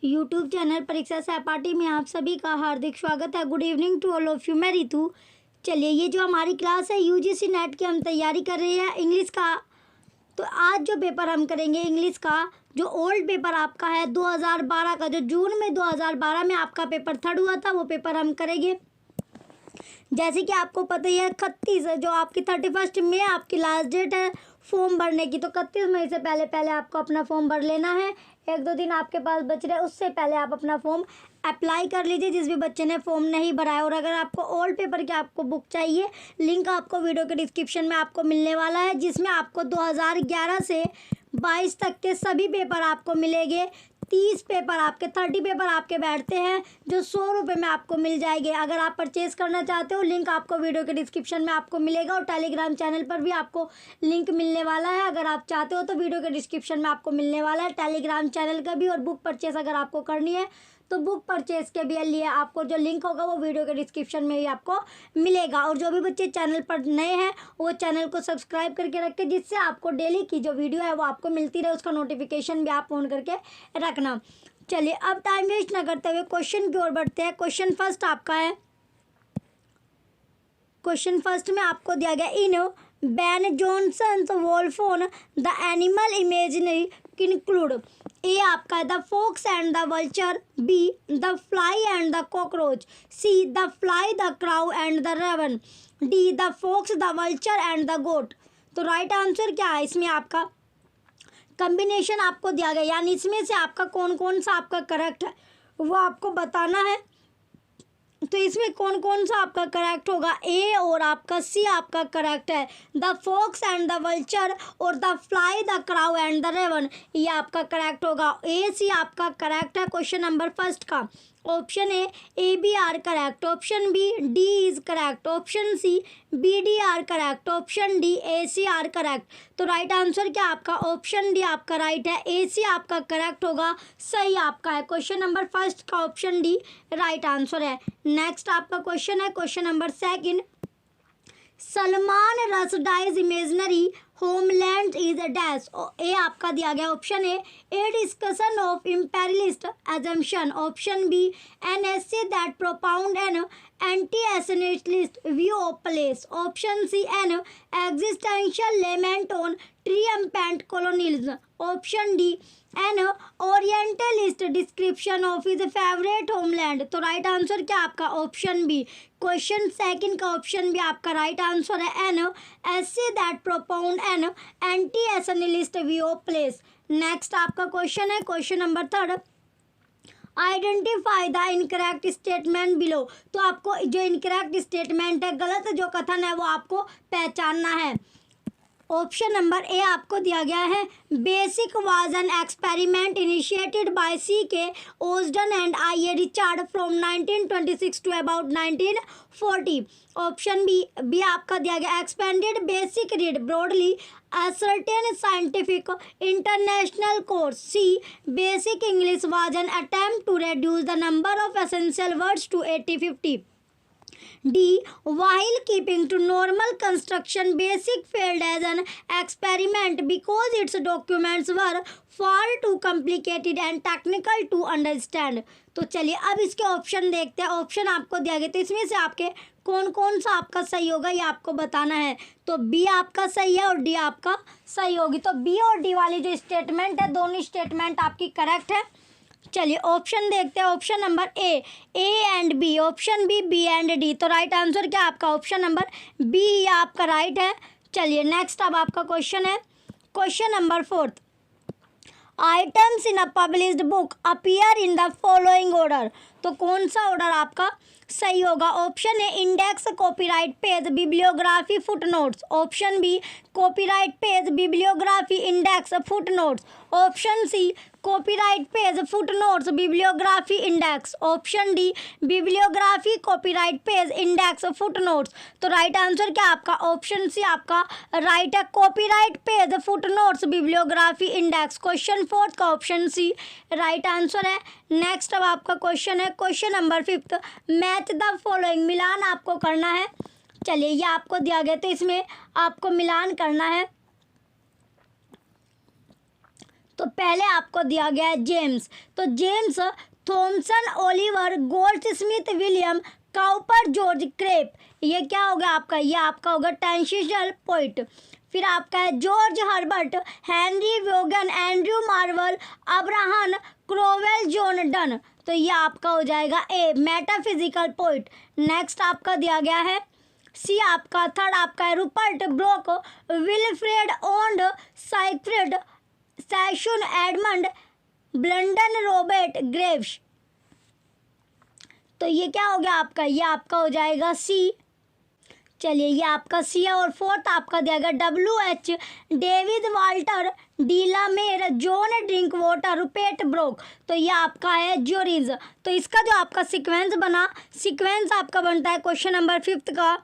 YouTube channel परीक्षा सहपाठी में आप सभी का हार्दिक स्वागत है। Good evening to all of you. मैं रितु। चलिए, ये जो हमारी क्लास है यूजीसी नेट की, हम तैयारी कर रहे हैं इंग्लिश का। तो आज जो पेपर हम करेंगे इंग्लिश का, जो ओल्ड पेपर आपका है 2012 का, जो जून में 2012 में आपका पेपर थर्ड हुआ था, वो पेपर हम करेंगे। जैसे कि आपको पता ही है 31 जो आपकी 31 मई आपकी लास्ट डेट है फॉर्म भरने की। तो 31 मई से पहले पहले आपको अपना फॉर्म भर लेना है। एक दो दिन आपके पास बच रहे, उससे पहले आप अपना फॉर्म अप्लाई कर लीजिए जिस भी बच्चे ने फॉर्म नहीं भरा है। और अगर आपको ओल्ड पेपर की आपको बुक चाहिए, लिंक आपको वीडियो के डिस्क्रिप्शन में आपको मिलने वाला है, जिसमें आपको 2011 से 22 तक के सभी पेपर आपको मिलेंगे। 30 पेपर आपके 30 पेपर आपके बैठते हैं, जो 100 रुपये में आपको मिल जाएंगे। अगर आप परचेज़ करना चाहते हो, लिंक आपको वीडियो के डिस्क्रिप्शन में आपको मिलेगा और टेलीग्राम चैनल पर भी आपको लिंक मिलने वाला है। अगर आप चाहते हो तो वीडियो के डिस्क्रिप्शन में आपको मिलने वाला है टेलीग्राम चैनल का भी। और बुक परचेज़ अगर आपको करनी है तो बुक परचेज के भी लिए आपको जो लिंक होगा वो वीडियो के डिस्क्रिप्शन में ही आपको मिलेगा। और जो भी बच्चे चैनल पर नए हैं वो चैनल को सब्सक्राइब करके रखें, जिससे आपको डेली की जो वीडियो है वो आपको मिलती रहे, उसका नोटिफिकेशन भी आप ऑन करके रखना। चलिए, अब टाइम वेस्ट ना करते हुए क्वेश्चन की ओर बढ़ते हैं। क्वेश्चन फर्स्ट आपका है, क्वेश्चन फर्स्ट में आपको दिया गया, in Ben Jonson's wolf on the animal imaginary include. A आपका है the fox and the vulture, B the fly and the cockroach, C the fly the crow and the raven, D the fox the vulture and the goat. तो right answer क्या है इसमें? आपका combination आपको दिया गया, यानी इसमें से आपका कौन कौन सा आपका करेक्ट है वो आपको बताना है। तो इसमें कौन कौन सा आपका करेक्ट होगा? ए और आपका सी आपका करेक्ट है। The fox and the vulture और the fly the crow and the raven, ये आपका करेक्ट होगा। ए सी आपका करेक्ट है क्वेश्चन नंबर फर्स्ट का। Option A B are correct, option B D is correct, option C B D are correct, option D A C are correct. तो right answer क्या आपका? Option D आपका right है, ए C आपका correct होगा, सही आपका है। क्वेश्चन नंबर फर्स्ट का ऑप्शन डी राइट आंसर है। नेक्स्ट आपका क्वेश्चन है question number second, Salman Rushdie's imaginary homeland is a dash. A आपका दिया गया option A discussion of imperialist assumption, option B an essay that propound an anti essentialist view of place, option C an existential lament on triumphant colonialism, option D an orientalist description of his favourite homeland. तो right answer क्या आपका? Option B. Question second का option भी आपका right answer है, an essay that propound an anti essentialist view of place. Next आपका question है question number third, identify the incorrect statement below. तो आपको जो इनकरेक्ट स्टेटमेंट है, गलत जो कथन है, वो आपको पहचानना है। ऑप्शन नंबर ए आपको दिया गया है, basic was an experiment initiated by C K Ogden and I A Richard from 1926 to about 1940। Option B आपका दिया गया, expanded basic read broadly ascertain scientific international course, C basic English was an attempt to reduce the number of essential words to 80-50. D. While keeping to normal construction, basic failed as an experiment because its documents were far too complicated and technical to understand. तो चलिए अब इसके option देखते हैं। Option आपको दिया गया, तो इसमें से आपके कौन कौन सा आपका सही होगा ये आपको बताना है। तो बी आपका सही है और डी आपका सही होगी। तो बी और डी वाली जो स्टेटमेंट है, दोनों स्टेटमेंट आपकी करेक्ट है। चलिए ऑप्शन देखते हैं। Option number A and B, option B and D. तो राइट आंसर क्या आपका? ऑप्शन नंबर बी आपका राइट है। चलिए नेक्स्ट अब आपका क्वेश्चन है question number fourth, items in a published book appear in the following order. तो कौन सा ऑर्डर आपका सही होगा? Option A index, copyright page, bibliography, footnotes, option B copyright page, bibliography, index, footnotes, option C copyright page, footnotes, bibliography, index, option D bibliography, copyright page, index, footnotes. तो right answer क्या आपका? Option C आपका right है, copyright page, footnotes, bibliography, index. Question fourth का option C right answer है। Next अब आपका question है question number fifth, match the following, मिलान आपको करना है। चलिए ये आपको दिया गया, तो इसमें आपको मिलान करना है। तो पहले आपको दिया गया है जेम्स, तो James Thompson, Oliver, gold Smith, William Cowper, George crepe, ये क्या होगा आपका, ये आपका होगा ट्रांजिशनल पोइट। फिर आपका है George Herbert, Henry Vaughan, Andrew Marvell, Abraham Cowley, John Donne, तो ये आपका हो जाएगा ए मेटाफिजिकल पोइट। नेक्स्ट आपका दिया गया है सी आपका, थर्ड आपका है Rupert Brooke, Wilfred Owen, Siegfried, Sassoon, Edmund Blunden, Robert Graves, तो ये क्या हो गया आपका, ये आपका हो जाएगा सी। चलिए ये आपका सी है। और फोर्थ आपका दिया गया WH डेविड वाल्टर, डीला मेर, जॉन ड्रिंक वाटर, रुपेट ब्रोक, तो ये आपका है जोरीज। तो इसका जो आपका सीक्वेंस बना, सीक्वेंस आपका बनता है क्वेश्चन नंबर 5 का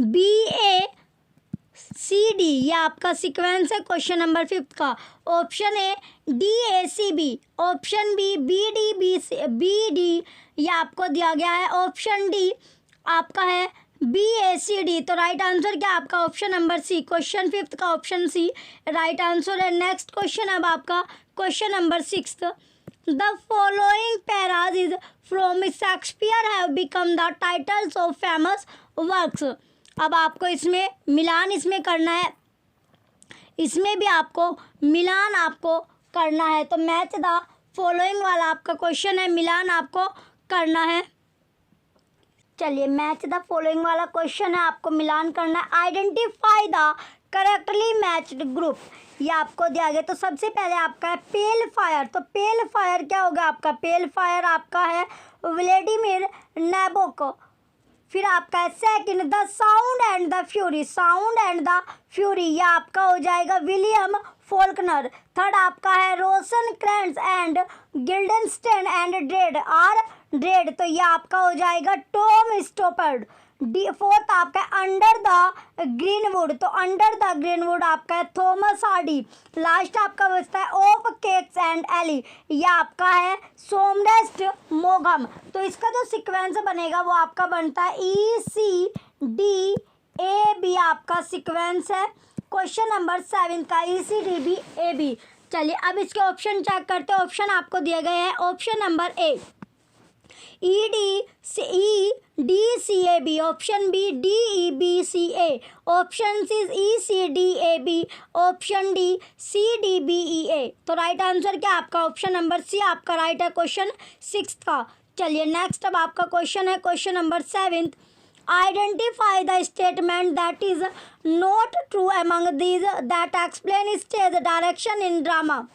BACD, ये आपका सीक्वेंस है क्वेश्चन नंबर 5 का। Option A DACB, option B BD, ये आपको दिया गया है। ऑप्शन डी आपका है BACD, तो राइट आंसर क्या आपका ऑप्शन नंबर सी, क्वेश्चन 5 का ऑप्शन सी राइट आंसर है। नेक्स्ट क्वेश्चन अब आपका question number 6, the following paras is from Shakespeare have become the titles of famous works. अब आपको इसमें मिलान इसमें करना है, इसमें भी आपको मिलान आपको करना है, तो मैच द फॉलोइंग वाला आपका क्वेश्चन है, मिलान आपको करना है। चलिए मैच द फॉलोइंग वाला क्वेश्चन है, आपको मिलान करना है। Identify the correctly matched group, ये आपको दिया गया। तो सबसे पहले आपका है पेल फायर, तो पेल फायर क्या होगा आपका, पेल फायर आपका है व्लादिमीर नैबोकोव। फिर आपका है second the sound and the fury, sound and the fury, ये आपका हो जाएगा विलियम फोल्कनर। थर्ड आपका है रोसेनक्रेंट्ज एंड गिल्डनस्टेन एंड ड्रेड, तो ये आपका हो जाएगा टॉम स्टोपर्ड। फोर्थ आपका है अंडर द ग्रीनवुड, तो अंडर द ग्रीनवुड आपका है थॉमस हार्डी। लास्ट आपका बचता है ऑफ केक्स एंड एली, ये आपका है सोमडेस्ट मोगम। तो इसका जो सीक्वेंस बनेगा वो आपका बनता है ECDAB, आपका सीक्वेंस है क्वेश्चन नंबर 7 का ECDAB। चलिए अब इसके ऑप्शन चेक करते हैं। ऑप्शन आपको दिए गए हैं, option number A EDCAB, option B DEBCA, option C ECDAB, option D CDBEA, तो राइट आंसर क्या आपका ऑप्शन नंबर सी आपका राइट है क्वेश्चन 6 का। चलिए नेक्स्ट अब आपका क्वेश्चन है question number 7, identify the statement that is not true among these that explain stage direction in drama.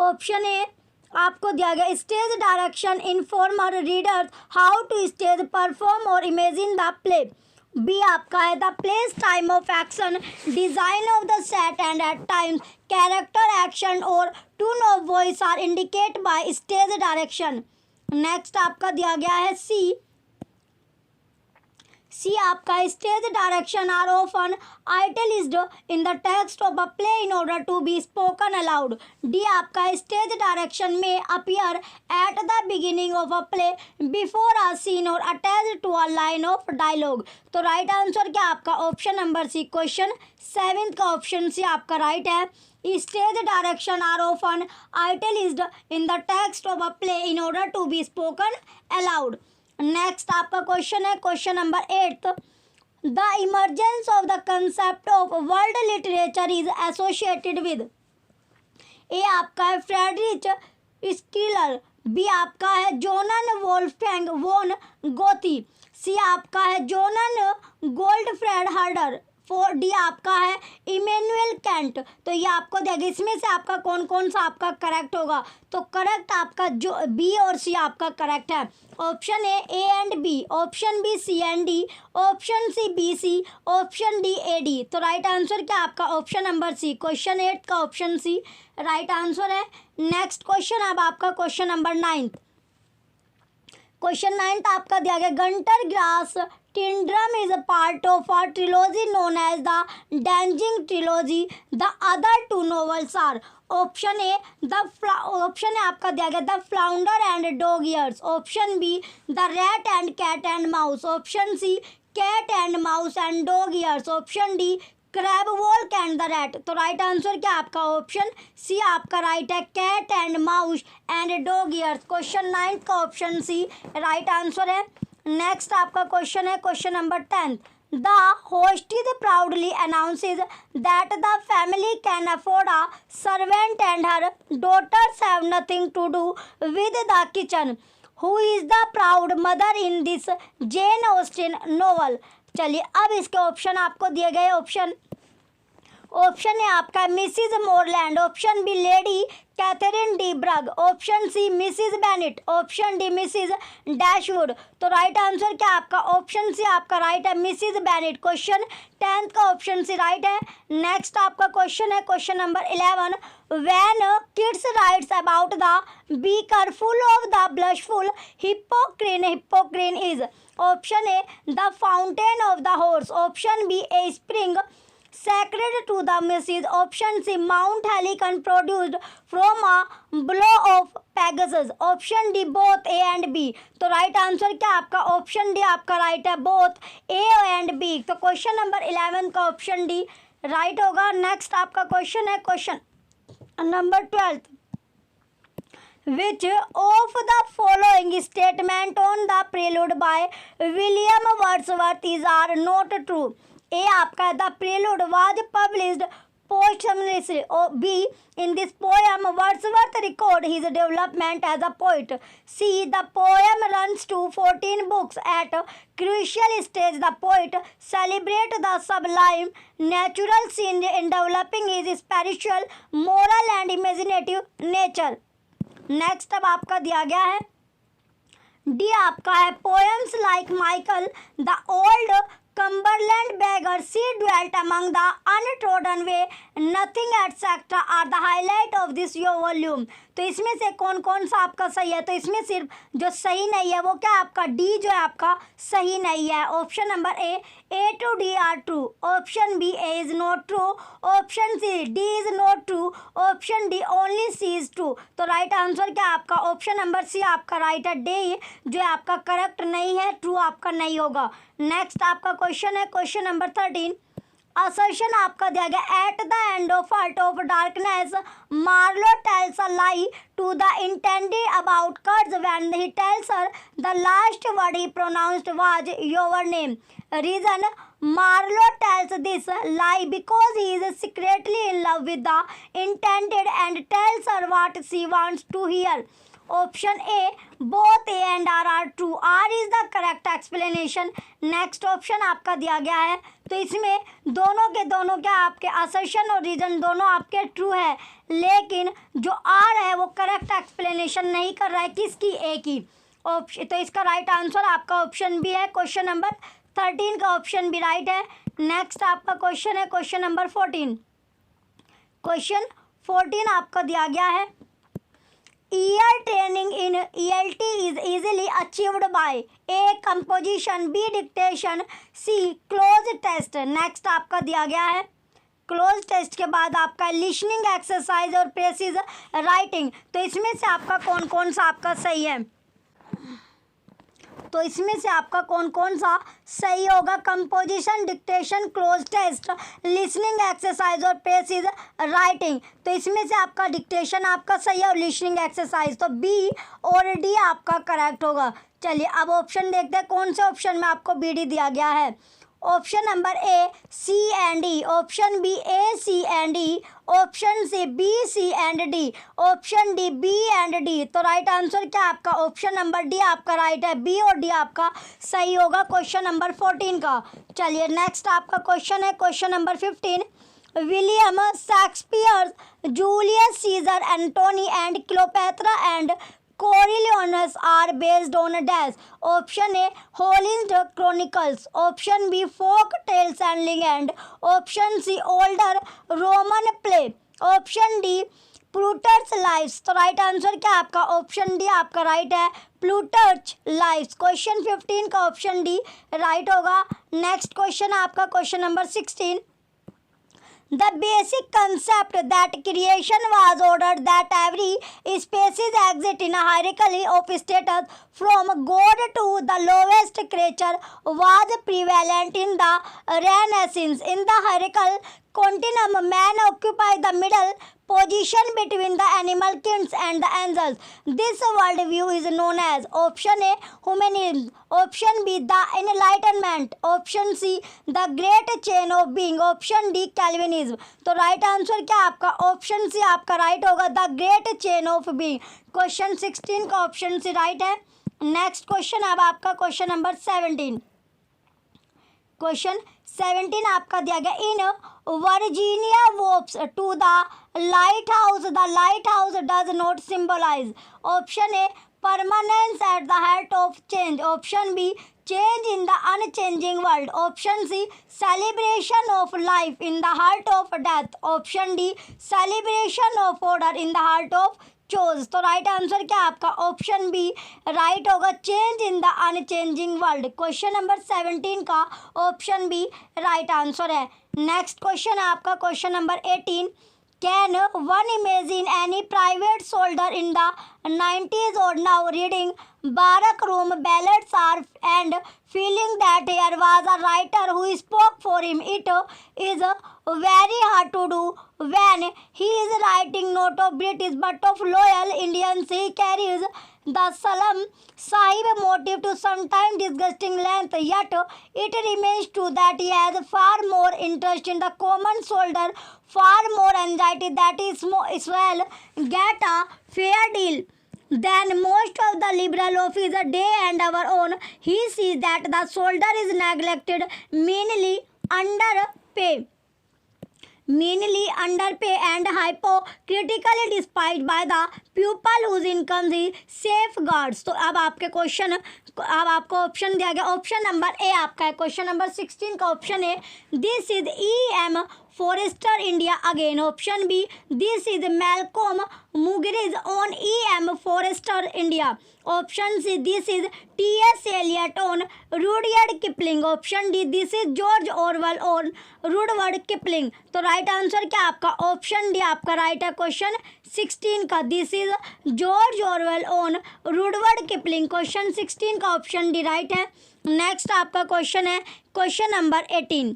Option A आपको दिया गया stage direction informer reader how to stage perform और इमेजिन द प्ले। बी आपका है the place time of action design of the set and at times character action और tone of voice are indicate by stage direction. Next आपका दिया गया है सी आपका stage direction are often italicized in the text of a play in order to be spoken aloud. D आपका stage direction में appear at the beginning of a play before a scene और attach to a line of dialogue. तो right answer क्या आपका option number C question 7 का option C आपका right है। Stage direction are often italicized in the text of a play in order to be spoken aloud. Next आपका question है question number 8, the emergence of the concept of world literature is associated with. A आपका है Friedrich स्कीलर, B आपका है जोनन Wolfgang वोन गोथी, सी आपका है जोनन गोल्डफ्रेड हर्डर, D आपका है इमैनुअल कैंट। तो ये आपको देगा इसमें से आपका कौन कौन सा आपका करेक्ट होगा। तो करेक्ट आपका जो बी और सी आपका करेक्ट है। Option A and B, option B C and D, option C B C, option D A D. तो राइट आंसर क्या आपका ऑप्शन नंबर सी क्वेश्चन 8 का ऑप्शन सी राइट आंसर है। नेक्स्ट क्वेश्चन अब आपका question number 9। Question 9 आपका दिया गया Gunter Grass Tin Drum is a part of a trilogy known as the Danzig trilogy. The other two novels are. Option A option A आपका दिया गया the flounder and dog years, option B the rat and cat and mouse, option C cat and mouse and dog years, option D crab walk and the rat. तो right answer क्या आपका option C आपका right है, cat and mouse and dog years. Question 9 का option C right answer है। Next आपका question है question number 10। The hostess proudly announces that the family can afford a servant and her daughters have nothing to do with the kitchen. Who is the proud mother in this Jane Austen novel? चलिए अब इसके option आपको दिए गए। Option है आपका Mrs Morland, option B lady Catherine de Bourgh, option C Mrs Bennet, option D Mrs Dashwood. तो right answer क्या आपका ऑप्शन सी आपका राइट है, मिसिज बेनेट। क्वेश्चन 10 का ऑप्शन सी राइट है। नेक्स्ट आपका क्वेश्चन है question number 11। When Keats writes about the beaker full of the blushful Hippocrene is. Option A the fountain of the horse, option B a spring sacred to the Mrs. Option C Mount Helicon produced from a blow of Pegasus. Option D both A and B. तो right answer क्या आपका option D आपका right है, both A and B. तो question number 11 का option D right होगा। Next आपका question है question number 12। Which of the following statement on the prelude by William Wordsworth is are not true? A आपका the Prelude was published posthumously. B in this poem Wordsworth record his development as a poet. C the poem runs to 14 books. At crucial stage the poet celebrate the sublime natural scene in developing his spiritual, moral and imaginative nature. Next अब आपका दिया गया है D आपका है poems like Michael the old Cumberland beggar, she dwelt among the untrodden way, nothing etc. are the highlight of this your volume. तो इसमें से कौन कौन सा आपका सही है? तो इसमें सिर्फ जो सही नहीं है वो क्या आपका डी जो है आपका सही नहीं है। Option number A to D are true, option B A is not true, option C D is not true, option D only C is true. तो राइट आंसर क्या आपका ऑप्शन नंबर सी आपका राइट है, डी जो है आपका correct नहीं है, ट्रू आपका नहीं होगा। नेक्स्ट आपका क्वेश्चन है क्वेश्चन नंबर 13। असर्शन आपका दिया गया at the end of Heart of Darkness Marlow tells a lie to the intended about Kurtz when he tells her the last word he pronounced was your name. Reason Marlow tells this lie because he is secretly in love with the intended and tells her what she wants to hear. Option A both A and R true, R is the correct explanation. Next option आपका दिया गया है तो इसमें दोनों के दोनों क्या आपके असर्शन और रीजन दोनों आपके ट्रू है, लेकिन जो आर है वो करेक्ट एक्सप्लेनेशन नहीं कर रहा है किसकी, ए की। ऑप्शन तो इसका राइट आंसर आपका ऑप्शन बी है। क्वेश्चन नंबर 13 का ऑप्शन बी राइट है। नेक्स्ट आपका क्वेश्चन है क्वेश्चन नंबर 14। क्वेश्चन 14 आपका दिया गया है Ear training in ELT is easily achieved by A composition, B dictation, C cloze test। Next आपका दिया गया है क्लोज टेस्ट के बाद आपका लिसनिंग एक्सरसाइज और प्रेसिज राइटिंग। तो इसमें से आपका कौन कौन सा आपका सही है? तो इसमें से आपका कौन कौन सा सही होगा? Composition, dictation, cloze test, listening exercise और प्रेसिज राइटिंग। तो इसमें से आपका डिक्टेशन आपका सही है और लिसनिंग एक्सरसाइज, तो बी और डी आपका करेक्ट होगा। चलिए अब ऑप्शन देखते हैं कौन से ऑप्शन में आपको बी डी दिया गया है। Option number A C and D, option B A C and D, option C B C and D, option D B and D. तो राइट आंसर क्या आपका ऑप्शन नंबर डी आपका right है, B और D आपका सही होगा question number 14 का। चलिए नेक्स्ट आपका क्वेश्चन है question number 15। William Shakespeare, Julius Caesar, Antony and Cleopatra and Coriolanus are based on dash. Option A Holin's Chronicles, option B folk tales and legend, option C older Roman play, option D Plutarch's Lives। तो right answer क्या आपका option D आपका right है, प्लूटर्च lives. Question 15 का option D right होगा। Next question आपका question number 16। The basic concept that creation was ordered, that every species exists in a hierarchy of status from God to the lowest creature, was prevalent in the Renaissance. In the hierarchical continuum, man occupies the middle position between the animal kings and the angels. This worldview is known as option A, humanism, option B, the enlightenment, option C, the great chain of being, option D, Calvinism. तो right answer क्या आपका option C आपका right होगा, the great chain of being. Question 16 का option C right है. Next question अब आपका question number 17. Question 17 आपका दिया गया, in Virginia Woolf's to the lighthouse, the lighthouse does not symbolize. Option A, permanence at the heart of change, option B, change in the unchanging world, option C, celebration of life in the heart of death, option D, celebration of order in the heart of chose. तो right answer क्या आपका option B right होगा, change in the unchanging world. Question number 17 का option B right answer है. Next question आपका question number 18. Can one imagine any private soldier in the 90s or now reading barak room ballads and feeling that there was a writer who spoke for him? It is very hard to do when he is writing not of British but of loyal Indians. He carries the Salam Sahib motive to sometimes disgusting length, yet it remains true that he has far more interest in the common soldier, far more anxiety that Israel get a fair deal than most of the liberal of his day and our own. He sees that the soldier is neglected, meanly underpay and hypocritically despised by the pupil whose incomes he safeguards. तो अब आपको option दिया गया, option number ए आपका है. Question number 16 का option है, this is E.M. Forster India again, option B, this is Malcolm Muggeridge on E.M. Forster India, option C, this is T.S. Eliot on Rudyard Kipling, option D, this is George Orwell on Rudyard Kipling. तो right answer क्या आपका option D आपका right है. Question 16 का this is George Orwell on Rudyard Kipling. Question 16 का option D right है. Next आपका question है क्वेश्चन नंबर 18.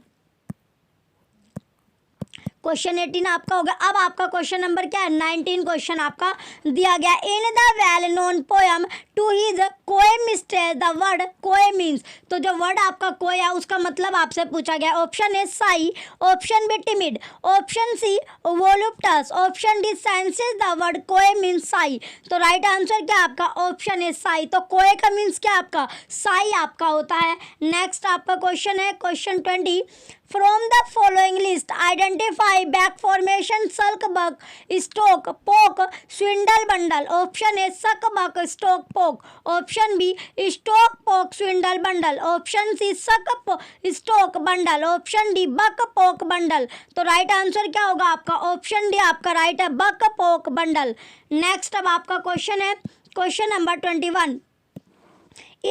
क्वेश्चन 18 आपका हो गया. अब आपका क्वेश्चन नंबर क्या है 19 क्वेश्चन आपका दिया गया, in the well known poem to his coy mistress the word coy means. तो जो वर्ड आपका कोए है उसका मतलब आपसे पूछा गया. Option A shy, option B timid, option C voluptuous, option D senses the word coy means shy. तो राइट आंसर क्या आपका ऑप्शन ए साई. तो कोए का मीन्स क्या आपका साई आपका होता है. नेक्स्ट आपका क्वेश्चन है question 20. From the following list, identify back formation sulk buck, stock, poke, swindle bundle. Option A, suck buck, stock, poke. Option B, stock, poke, swindle bundle. Option C, suck, stock, bundle. Option D, buck, poke, bundle. तो right answer क्या होगा आपका option D आपका right है, बक पोक bundle. Next अब आपका question है question number 21.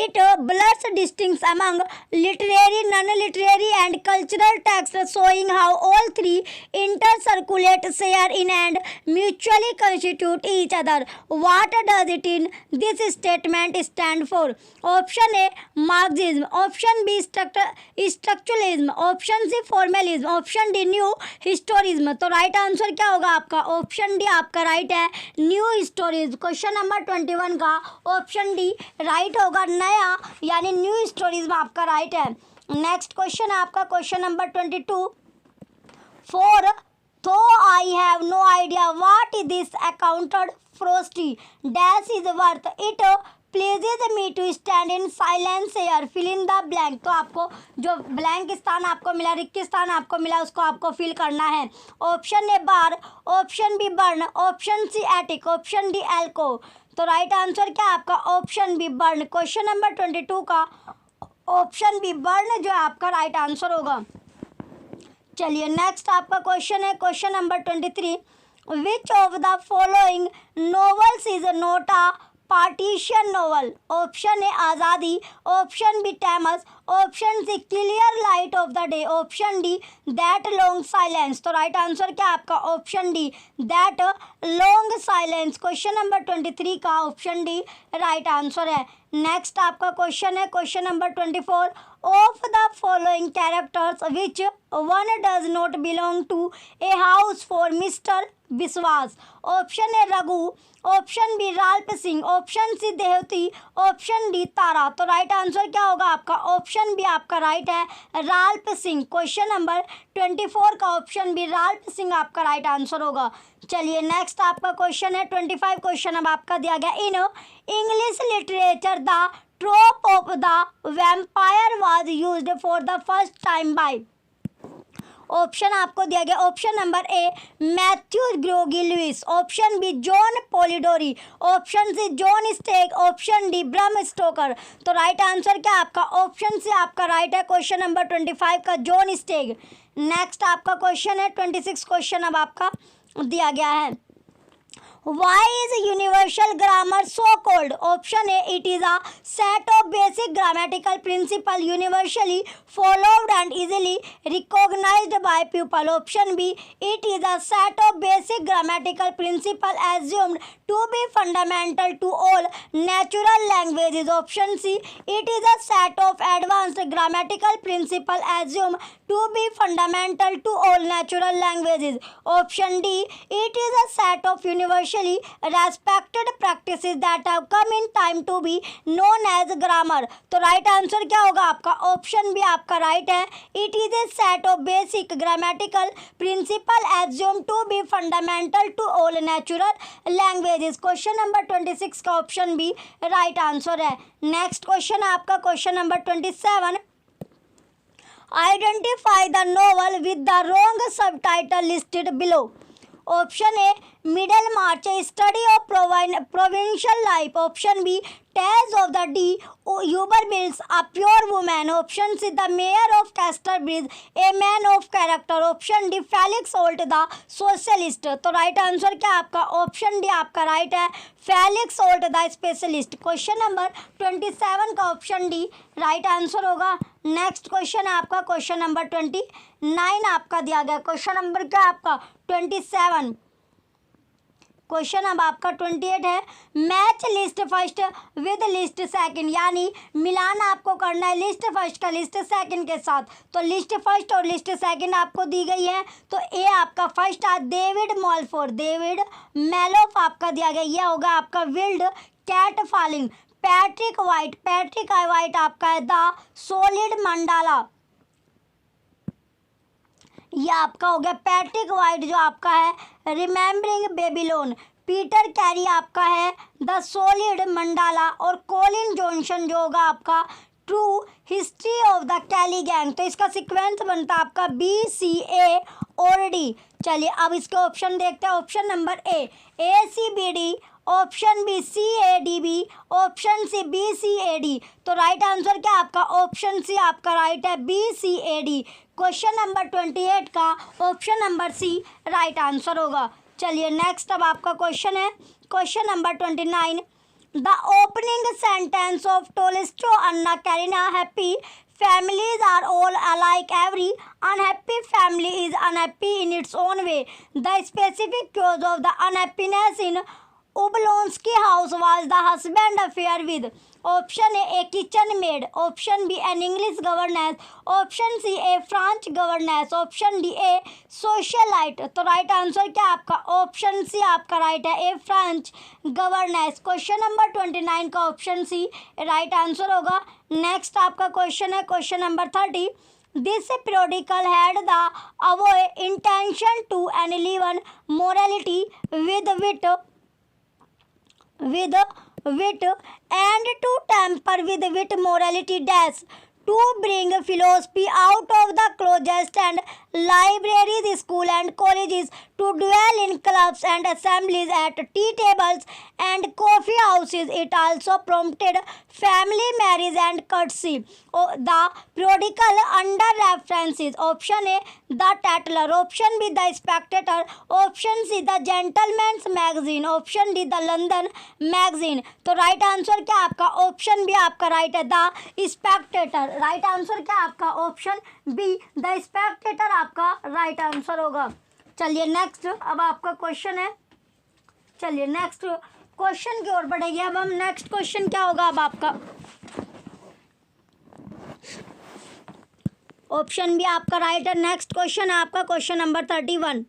It blurs distincts among literary, non-literary and cultural texts, showing how all three intercirculate, share in and mutually constitute each other. What does it in this statement stand for? Option A, Marxism. Option B, structuralism. Option C, formalism. Option D, new historism. तो right answer क्या होगा आपका option D आपका right है, new हिस्टोरिज्म. Question number 21 का option D right होगा, नया यानी न्यू हिस्टोरिज्म आपका राइट है. नेक्स्ट क्वेश्चन आपका question number 22. For though I have no idea what is this accounted frosty dash is worth it pleases me to stand in silence here fill in the blank. तो आपको जो blank स्थान आपको मिला, रिक्त स्थान आपको मिला, उसको आपको फिल करना है. Option A bar, option B barn, option C attic, option D alcove. तो राइट आंसर क्या आपका option B barn. Question number 22 का ऑप्शन बी बर्न जो आपका राइट आंसर होगा. चलिए नेक्स्ट आपका क्वेश्चन है question number 23. Which of the following novels is not a partition novel, option A Azadi, option B Tamas, option C clear light of the day, option D that long silence. तो right answer क्या आपका option D that long silence. Question number 23 का option D right answer है। Next आपका question है question number 24, of the following characters which one does not belong to a house for Mr Biswas. Option A Raghu, option B Ralph Singh, option C Dehuti, option D Tara. तो right answer क्या होगा आपका option B आपका right है राल्प Singh. Question number 24 का option B Ralph Singh आपका right answer होगा। चलिए नेक्स्ट आपका क्वेश्चन है 25 क्वेश्चन अब आपका दिया गया, in English literature the trope of the vampire was used for the first time by. Option आपको दिया गया option number A Matthew Gregory Lewis, option B John Polidori, option C John Stagg, option D Bram Stoker. तो right answer क्या आपका option C आपका right है question number 25 का John स्टेग। Next आपका क्वेश्चन है 26 क्वेश्चन अब आपका दिया गया है, Why is universal grammar so called? Option A, it is a set of basic grammatical principles universally followed and easily recognized by pupil. Option B, it is a set of basic grammatical principles assumed to be fundamental to all natural languages. Option C, it is a set of advanced grammatical principles assumed to be fundamental to all natural languages. Option D, it is a set of universally respected practices that have come in time to be known as grammar. तो right answer क्या होगा आपका option B आपका right है, it is a set of basic grammatical principle assumed to be fundamental to all natural languages. Question number 26 का option B right answer है। Next question आपका question number 27, identify the novel with the wrong subtitle listed below. Option A Middlemarch, a study of provincial life, option B Tess of the D Huber bills a pure women, option C the mayor of Casterbridge a man of character, option D Felix Holt the socialist. तो right answer क्या आपका option D आपका right है Felix Holt the specialist. Question number 27 का option D right answer होगा। Next question है आपका question number 29 आपका दिया गया, क्वेश्चन नंबर क्या आपका 27। क्वेश्चन अब आपका 28 है, match list first with list second, यानी मिलान आपको करना है लिस्ट फर्स्ट का लिस्ट सेकंड के साथ। तो लिस्ट फर्स्ट और लिस्ट सेकंड आपको दी गई है, तो ए आपका फर्स्ट है डेविड मॉलफोर, डेविड मेलोफ आपका दिया गया, यह होगा आपका wild cat falling. Patrick White आपका है द सॉलिड मंडाला, यह आपका हो गया पैट्रिक वाइट जो आपका है रिमेम्बरिंग बेबीलोन। पीटर कैरी आपका है द सॉलिड मंडाला, और कोलिन जॉनसन जो होगा आपका true history of the Kelly gang. तो इसका सीक्वेंस बनता है आपका BCA और D। चलिए अब इसके ऑप्शन देखते हैं, option number A ACBD, option B CADB, option C BCAD। तो राइट आंसर क्या आपका ऑप्शन सी आपका राइट है BCAD। क्वेश्चन नंबर 28 का option number C right answer होगा। चलिए नेक्स्ट अब आपका क्वेश्चन है question number 29, the opening sentence of Tolstoy Anna Karenina happy families are all alike, every unhappy family is unhappy in its own way, the specific cause of the unhappiness in Oblonsky house was the husband affair with, option A kitchen maid, option B an English governess, option C a French governess, option D a socialite। तो right answer क्या आपका option C आपका right है ए French governance. Question number 29 का option C right answer होगा। Next आपका question है question number 30, this periodical had the avowed intention to enliven morality with wit and to tamper with wit morality dash, to bring philosophy out of the closest and libraries, school and colleges, to dwell in clubs and assemblies, at tea tables and coffee houses. It also prompted family marriage and courtesy. The prodigal under references. Option A, the Tatler. Option B, the Spectator. Option C, the Gentleman's Magazine. Option D, the London Magazine. तो right answer क्या आपका option B आपका right है, the Spectator. Right answer क्या आपका option B, the Spectator आपका right answer होगा. चलिए नेक्स्ट, अब आपका क्वेश्चन है. चलिए नेक्स्ट क्वेश्चन की ओर बढ़ेंगे. अब हम नेक्स्ट क्वेश्चन क्या होगा अब आपका ऑप्शन बी आपका राइट है. नेक्स्ट क्वेश्चन है आपका क्वेश्चन नंबर 31.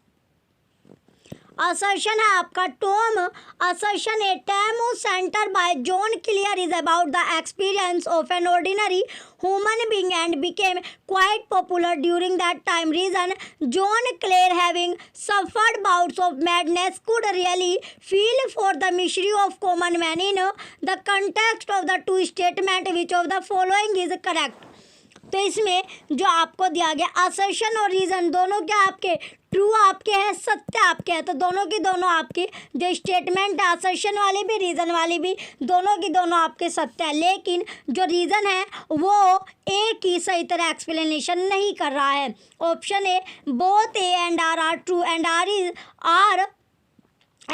असर्शन है आपका Tom assertion A Tam o' Shanter by John Clare is about the experience of an ordinary human being and became quite popular during that time. Reason, John Clare, having suffered bouts of madness, could really feel for the misery of common man. In the context of the two statement, which of the following is correct? तो इसमें जो आपको दिया गया assertion और reason दोनों क्या आपके ट्रू आपके हैं, सत्य आपके हैं. तो दोनों की दोनों आपके जो स्टेटमेंट है असर्शन वाली भी रीज़न वाली भी दोनों की दोनों आपके सत्य है. लेकिन जो रीज़न है वो ए की सही तरह एक्सप्लेनेशन नहीं कर रहा है. Option A, both A and R true and R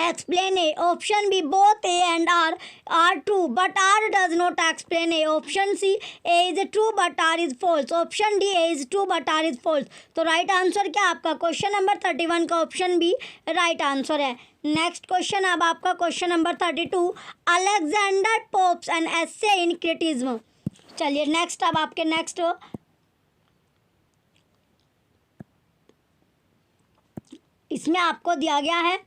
explain A. Option B, both A and R are true but R does not explain A. Option C, A is true but R is false. Option D, A is true but R is false. तो right answer क्या आपका question number 31 का option B right answer है. Next question अब आपका question number 32. Alexander pops an essay in criticism. चलिए next, अब आपके नेक्स्ट इसमें आपको दिया गया है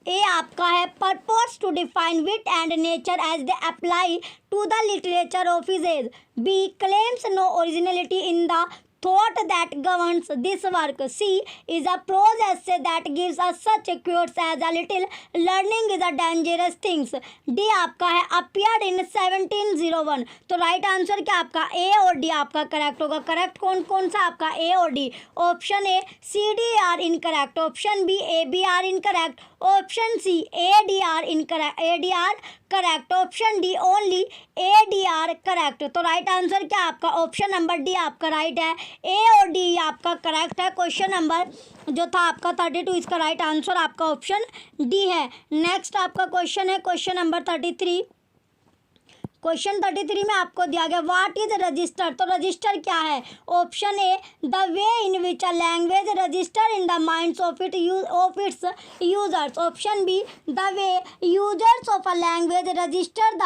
ए आपका है purpose to define wit and nature as they apply to the literature of his age. B claims no originality in the thought that governs this work. C is a prose essay that gives us such quotes as a little learning is a dangerous things. D आपका है appeared in 1701. तो right answer क्या आपका A और D आपका correct होगा. Correct कौन कौन सा आपका ए और D. Option A C D are incorrect. Option B A B are incorrect. Option C A D are incorrect, A D are correct. Option D only A D are correct. तो right answer क्या आपका option number D आपका right है. A और D आपका correct है. Question number जो था आपका 32 इसका राइट आंसर आपका ऑप्शन डी है. नेक्स्ट आपका क्वेश्चन है क्वेश्चन नंबर 33. क्वेश्चन 33 में आपको दिया गया व्हाट इज रजिस्टर. तो रजिस्टर क्या है. Option A, the way in which a language register in the minds of its users. Option B, the way users of a language register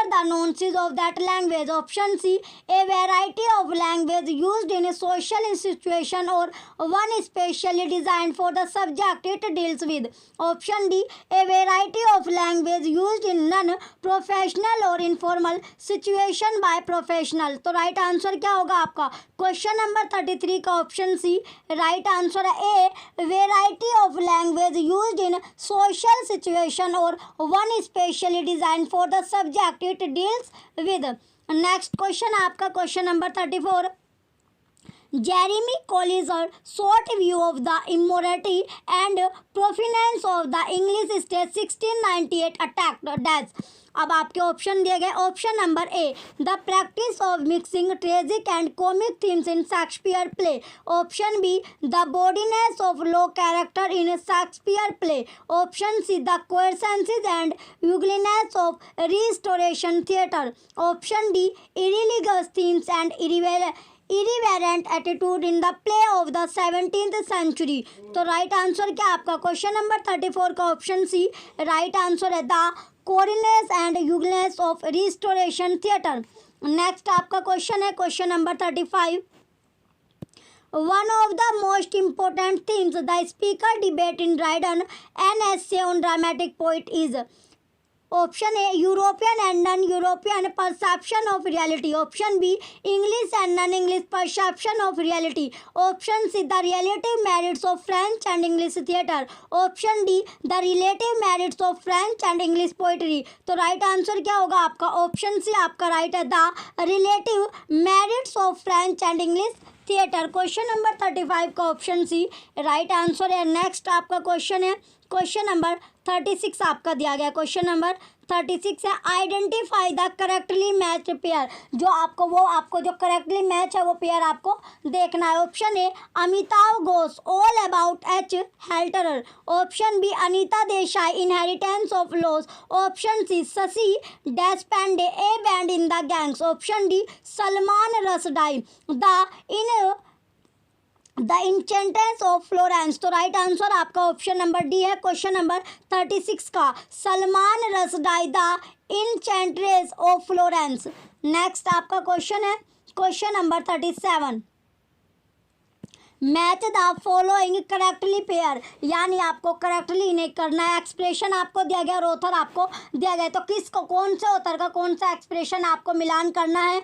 the nuances of that language. Option C, a variety of language used in a social situation और one specially design for the subject it deals with. Option D, a variety of language used in non professional और informal situation by professional. तो right answer क्या होगा आपका question number 33 का option C right answer है. A variety of language used in social situation और one specially design for the subject it deals with. Next question आपका question number 34. Jeremy Collier short view of the immorality and provenance of the English state 1698 attacked dash. अब आपके option दिए गए. Option number A, the practice of mixing tragic and comic themes in Shakespeare play. Option B, the bawdiness of low character in Shakespeare play. Option C, the coarseness and ugliness of restoration theatre. Option D, irreligious themes and irreverent attitude in the play of the 17th century. तो right answer क्या आपका question number 34 का option C right answer है. The coarseness and ugliness of restoration theatre. Next आपका question है question number 35. One of the most important themes the speaker debate in Dryden, an essay on dramatic poet, is. Option A, European and non European perception of reality. Option B, English and non English perception of reality. Option C, the relative merits of French and English theatre. Option D, the relative merits of French and English poetry. तो right answer क्या होगा आपका option C आपका right है. The relative merits of French and English theatre. Question number 35 का option C right answer है। Next आपका question है क्वेश्चन नंबर 36 आपका दिया गया। क्वेश्चन नंबर 36 है identify the correctly matched pair. जो आपको जो करेक्टली मैच है वो पेयर आपको देखना है। Option A Amitabh Ghosh all about H Hatterr. Option B Anita Desai inheritance of loss. Option C Shashi Deshpande a band in the gangs. Option D Salman Rushdie the enchantress of Florence. तो right answer आपका ऑप्शन नंबर डी है question number 36 का, Salman Rushdie the enchantress of Florence. Next आपका question है question number 37, match the following correctly pair. यानी आपको correctly नहीं करना है। एक्सप्रेशन आपको दिया गया और ऑथर आपको दिया गया, तो किसको कौन से ऑथर का कौन सा एक्सप्रेशन आपको मिलान करना है।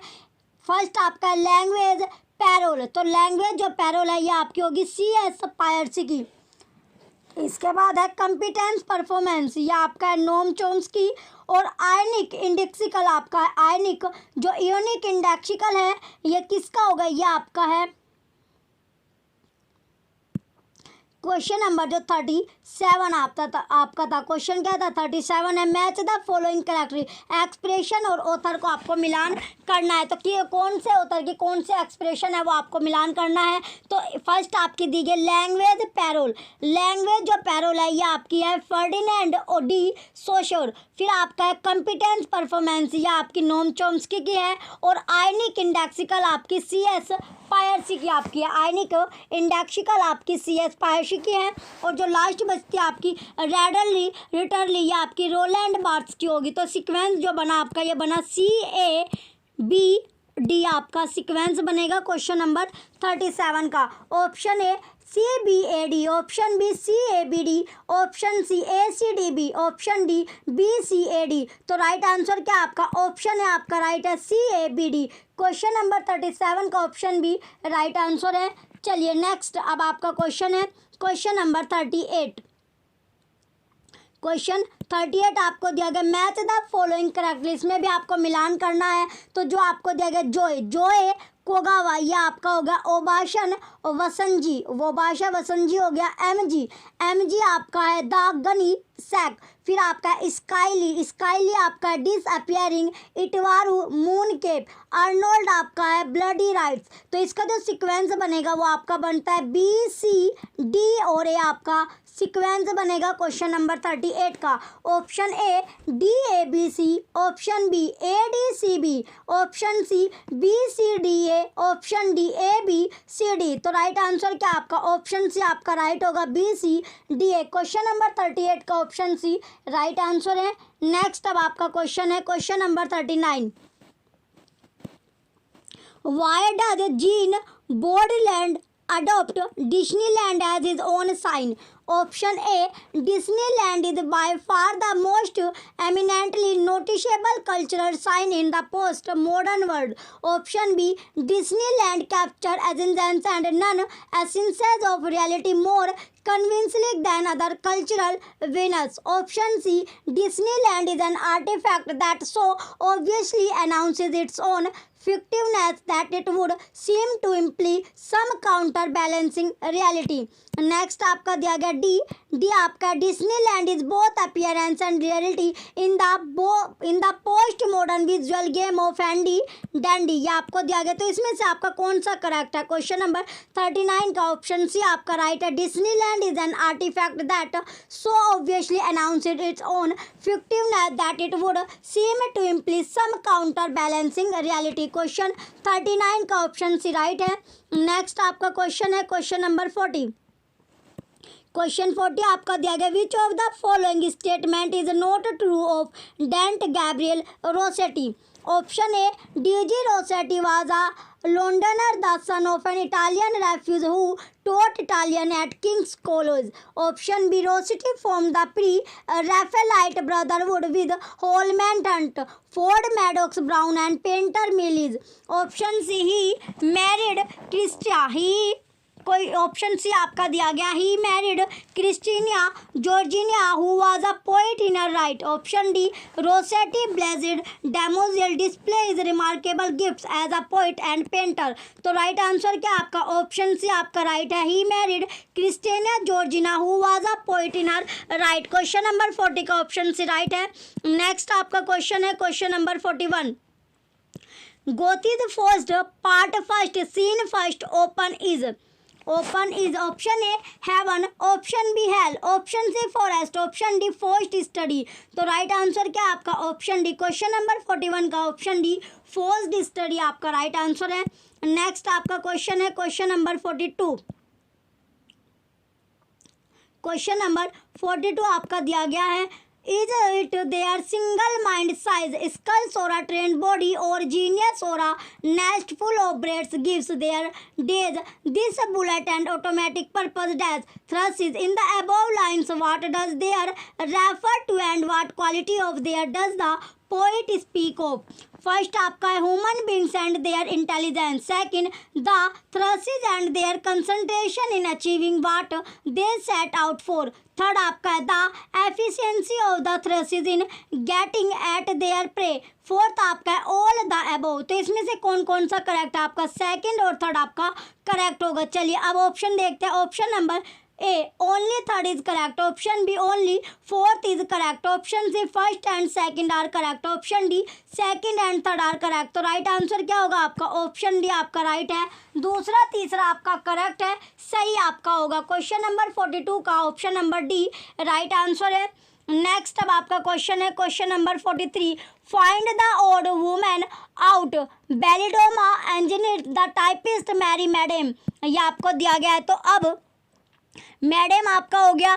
फर्स्ट आपका लैंग्वेज पैरोल, तो लैंग्वेज जो पैरोल है ये आपकी होगी CS पायर्सी की। इसके बाद है कॉम्पिटेंस परफॉर्मेंस, ये आपका है नोम चोम्स्की। और आयनिक इंडेक्सिकल आपका है, आयनिक जो इयोनिक इंडेक्सिकल है ये किसका होगा, ये आपका है क्वेश्चन नंबर जो 37 आपका था। क्वेश्चन क्या था 37 है match the following correctly. Expression और ऑथर को आपको मिलान करना है, तो कि कौन से ऑथर की कौन से एक्सप्रेशन है वो आपको मिलान करना है। तो फर्स्ट आपकी दी गई लैंग्वेज पैरोल, लैंग्वेज जो पैरोल है ये आपकी है फर्डिनेंड डी सोशोर। फिर आपका है कॉम्पिटेंस परफॉर्मेंस, ये आपकी नोम चोम्स्की की है। और आयनिक इंडेक्सिकल आपकी CS पायर्सी की आपकी है, आयनिक इंडेक्सिकल आपकी CS पायर्सी की है। और जो लास्ट बचती है आपकी रैडरली रिटरली, ये आपकी रोलैंड बार्थ्स की होगी। तो सीक्वेंस जो बना आपका ये बना CABD आपका सीक्वेंस बनेगा क्वेश्चन नंबर 37 का। Option A CBAD, option B CABD, option C ACDB, option D BCAD। तो राइट आंसर क्या आपका ऑप्शन है आपका राइट है CABD। क्वेश्चन नंबर 37 का ऑप्शन बी राइट आंसर है। चलिए नेक्स्ट अब आपका क्वेश्चन है क्वेश्चन नंबर 38। क्वेश्चन 38 आपको दिया गया मैच द फॉलोइंग करेक्टली। इसमें भी आपको मिलान करना है। तो जो आपको दिया गया जोए कोगावा, ये आपका हो गया ओबाशन वसंजी, वो भाषा वसंजी हो गया MG आपका है द गनी सैक। फिर आपका स्काइली आपका है डिसअपियरिंग, इटवारू मून केप, अर्नोल्ड आपका है ब्लडी राइट्स। तो इसका जो सीक्वेंस बनेगा वो आपका बनता है BCD और ए आपका सीक्वेंस बनेगा क्वेश्चन नंबर 38 का। Option A DABC, option B ADCB, option C BCDA, option D ABCD। तो राइट आंसर क्या आपका ऑप्शन सी आपका राइट होगा BCDA। क्वेश्चन नंबर 38 का ऑप्शन सी राइट आंसर है। नेक्स्ट अब आपका क्वेश्चन है question number 39, why does Jean Baudrillard adopt Disneyland as his own sign? Option A, Disneyland is by far the most eminently noticeable cultural sign in the post-modern world. Option B, Disneyland captures essence and non-essences of reality more convincingly than other cultural winners. Option C, Disneyland is an artifact that so obviously announces its own fictiveness that it would seem to imply some counterbalancing reality. Next आपका दिया गया D आपका Disneyland is both appearance and reality in the post modern visual game of Andy dandy. ये आपको दिया गया। तो इसमें से आपका कौन सा करेक्ट है क्वेश्चन नंबर 39 का ऑप्शन सी आपका राइट है। Disneyland is an artefact that so obviously announced its own fictiveness that it would seem to imply some counter balancing reality. Question 39 का ऑप्शन सी राइट है। Next आपका question है question number 40। Question 40 आपका दिया गया which of the following statement is not true of Dante Gabriel Rossetti. Option A D G Rossetti was a Londoner, the son of an Italian refugee who taught Italian at King's College. Option B, Rossetti formed the pre-Raphaelite Brotherhood with Holman Hunt, Ford Madox Brown and painter Millais. Option C, he married Christia. He कोई option C आपका दिया गया, he married Christina Georgina who was a poet in her right. Option D, Rossetti blessed damozel display is remarkable gifts as a poet and painter. तो right answer क्या आपका option C आपका right है, he married Christina Georgina who was a poet in her right. Question number 40 का option C right है। Next आपका question है question number 41। गोथिज first part first scene first open is option A heaven, option B hell, option C forest, option D forced study. तो right answer क्या आपका option D, question number 41 का option D forced study आपका right answer है। Next आपका question है question number 42। Question number 42 आपका दिया गया है, is it their single mind size skulls or a trained body or genius or a nest full of brats gives their days this bullet and automatic purpose dash thrush is in the above lines what does their refer to and what quality of their does the poet speak of. First आपका है human beings and their intelligence, second the thrushes and their concentration in achieving what they set out for, third आपका है the efficiency of the thrushes in getting at their prey, fourth आपका है all the above. तो इसमें से कौन कौन सा करेक्ट है आपका, सेकंड और थर्ड आपका करेक्ट होगा। चलिए अब ऑप्शन देखते हैं। Option number A only third is correct, option B only fourth is correct, option C first and second are correct, option D second and third are correct. तो right answer क्या होगा आपका option D आपका right है, दूसरा तीसरा आपका correct है, सही आपका होगा। क्वेश्चन नंबर 42 का option number D right answer है। नेक्स्ट अब आपका क्वेश्चन है question number 43। Find the odd women out Belladonna engineer the typist Mary madam, ये आपको दिया गया है। तो अब मैडम आपका हो गया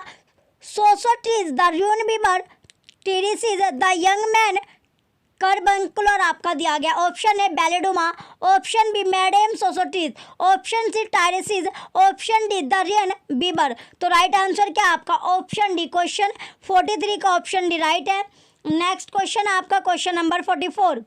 Sosostris the rune Bieber Tiresias the young man carbuncular आपका दिया गया। Option A Belladonna, option B madam Sosostris, option C Tiresias, option D the rune Bieber. तो राइट आंसर क्या आपका ऑप्शन डी, क्वेश्चन 43 का ऑप्शन डी राइट है। Next question आपका question number 44।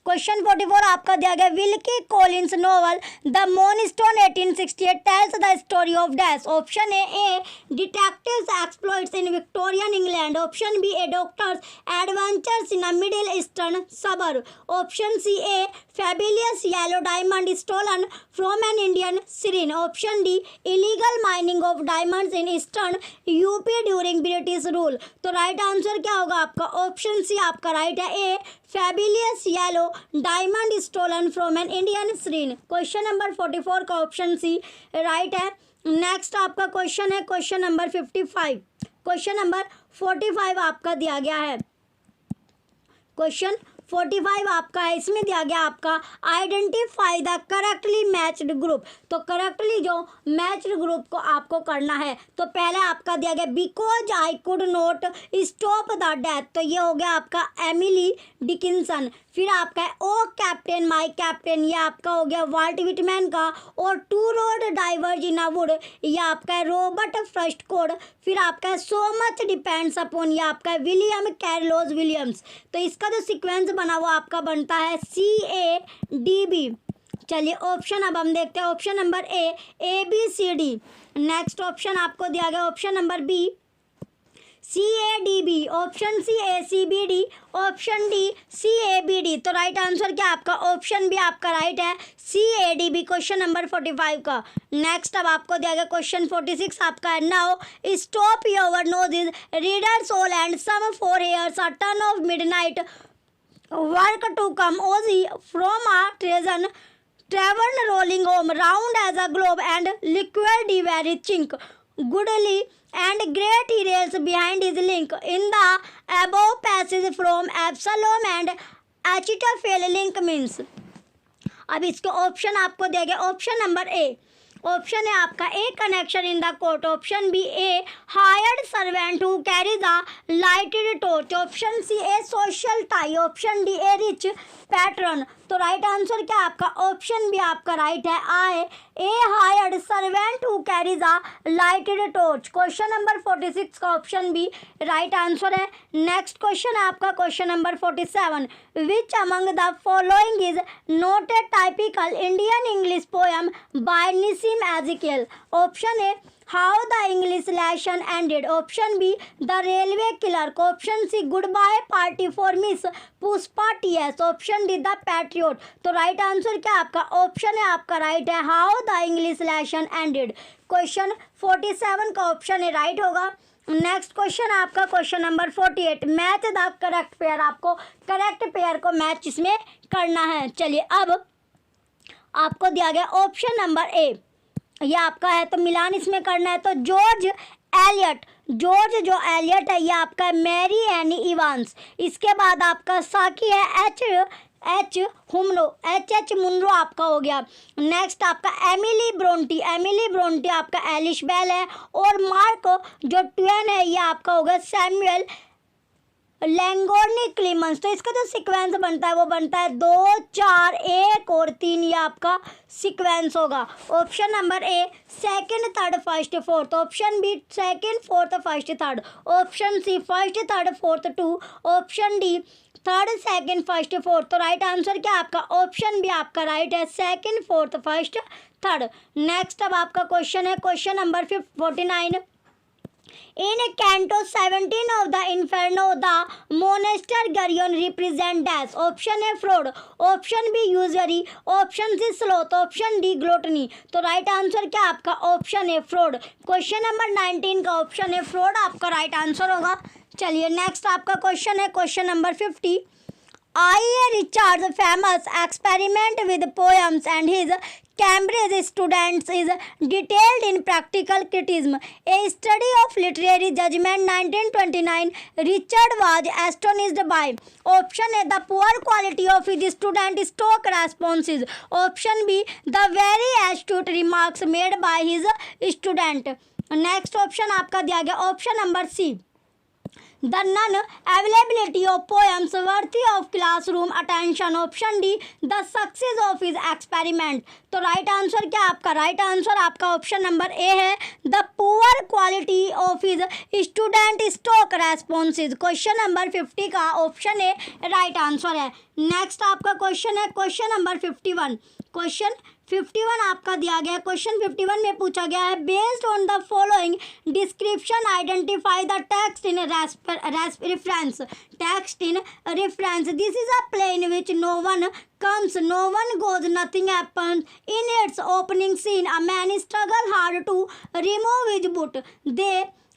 Question 44 आपका दिया गया, Wilkie Collins novel the Moonstone 1868 tells the story of dash. Option A detectives exploits in Victorian England, option B a doctor's adventures in a middle eastern suburb, option C a fabulous yellow diamond stolen from an Indian shrine, option D illegal mining of diamonds in eastern UP during British rule. तो right answer क्या होगा आपका option C आपका right है, a fabulous yellow diamond stolen from an Indian shrine. Question number 44 का option C right है। Next आपका question है क्वेश्चन नंबर 55। क्वेश्चन नंबर 45 आपका दिया गया है, क्वेश्चन 45 आपका है, इसमें दिया गया आपका identify the correctly matched group. तो करेक्टली जो मैच्ड ग्रुप को आपको करना है, तो पहले आपका दिया गया because I could not stop the death, तो ये हो गया आपका एमिली डिकिंसन। फिर आपका है ओ कैप्टन माय कैप्टन, ये आपका हो गया वाल्ट विटमैन का। और two roads diverge in a wood, ये आपका है रॉबर्ट फर्स्ट कोड। फिर आपका है सो मच डिपेंड्स अपॉन, ये आपका है विलियम कैरलोस विलियम्स। तो इसका जो सीक्वेंस बना वो आपका बनता है CADB। चलिए ऑप्शन अब हम देखते हैं। Option number A ABCD, next option आपको दिया गया option number B CADB, option C ACBD, option D CABD। तो राइट आंसर क्या आपका ऑप्शन बी आपका राइट है, CADB क्वेश्चन नंबर 45 का। नेक्स्ट अब आपको दिया गया क्वेश्चन 46 आपका है, now stop your noses readers all and some for here's a turn of midnight work to come Og from a treason traveled rolling home round as a globe and liquid very chink goodly and great he rails behind his link in the above passage from Absalom and Achitophel link means। अब इसके option आपको दिया गया option number ए, option है आपका a connection in the court, option B a hired servant who carry the lighted torch, option C a social tie, option D a rich pattern. तो right answer क्या आपका option B आपका right है। I a hired servant who carries a lighted torch. Question number 46 का option B right answer है। Next question है आपका question number 47, which among the following is not a typical Indian English poem by Nissim Ezekiel. Option A how the English lesson ended. Option B the railway clerk. Option C goodbye party for miss Pushpa T S. Option D the patriot. तो right answer क्या आपका option है आपका right है how the English lesson ended. Question 47 का option है right होगा। Next question आपका question number 48, match the correct pair. आपको करेक्ट पेयर को मैच इसमें करना है। चलिए अब आपको दिया गया ऑप्शन नंबर ए, ये आपका है तो मिलान इसमें करना है। तो जॉर्ज एलियट, जॉर्ज जो एलियट है ये आपका है मैरी एनी इवांस। इसके बाद आपका साकी है एच मुनरो आपका हो गया। नेक्स्ट आपका एमिली ब्रोंटी आपका एलिश बेल है। और मार्क जो ट्वेन है ये आपका होगा सैमुअल लैंगोर्नी क्लीमेंस। तो इसका जो सीक्वेंस बनता है वो बनता है 2 4 1 और 3, ये आपका सीक्वेंस होगा। Option number A second third first fourth. Option B second fourth first third. Option C first third fourth 2। Option D third second first fourth. तो राइट आंसर क्या आपका ऑप्शन बी आपका राइट है second fourth first third. Next अब आपका question है question number 49, in Canto 17 of the Inferno, the monster Geryon represent dash. Option A fraud, option B usury, option C sloth, option D gluttony. तो right answer क्या आपका option ए fraud. Question number 19 का option ए fraud आपका right answer होगा। चलिए next आपका question है question number 50, I.A. Richard's famous experiment with poems and his Cambridge students is detailed in Practical Criticism, a study of literary judgment 1929. Richard was astonished by option A the poor quality of his student stock responses. Option B the very astute remarks made by his student. Next option आपका दिया गया option number C the non-availability of poems worthy of classroom attention. Option D the success of his experiment. तो right answer क्या आपका right answer आपका option number A है the poor quality of his student stock responses. Question number 50 का option A right answer है। Next आपका question है question number 51। Question 51 आपका दिया गया क्वेश्चन 51 में पूछा गया है based on the following description identify the text in reference. Text in reference, this is a play in which no one comes, no one goes, nothing happens. In its opening scene, a man struggled hard to remove his boot.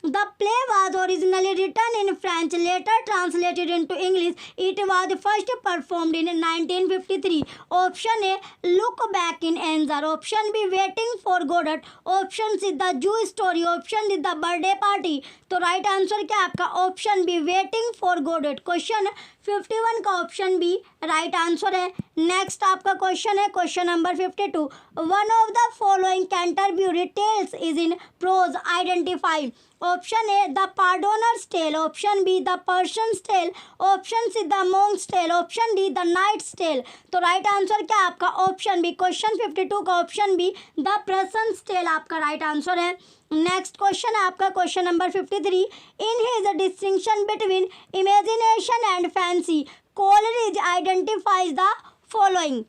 The play was originally written in French, later translated into English. It was first performed in 1953. Option A, Look Back in Anger. Option B, Waiting for Godot. Option C, The Jewish Story. Option D, The Birthday Party. तो right answer क्या आपका option B waiting for Godot. Question 51 का option B right answer है। Next आपका question है question number 52, one of the following Canterbury tales is in prose, identify. Option A the pardoner's tale, option B the parson's tale, option C the monk's tale, option D the knight's tale. तो right answer क्या आपका option B question 52 का option B the parson's tell आपका right answer है। Next question है आपका question number 53, in his distinction between imagination and fancy Coleridge identifies the following.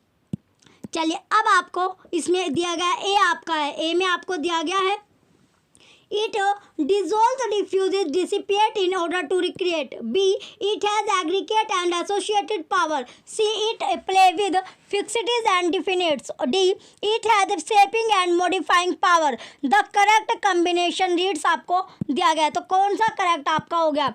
चलिए अब आपको इसमें दिया गया ए आपका है, ए में आपको दिया गया है it dissolves, diffuses, dissipates in order to recreate. B, it has aggregate and associated power. C, it play with fixities and definites. D, it has shaping and modifying power. The correct combination reads आपको दिया गया, तो कौन सा correct आपका हो गया?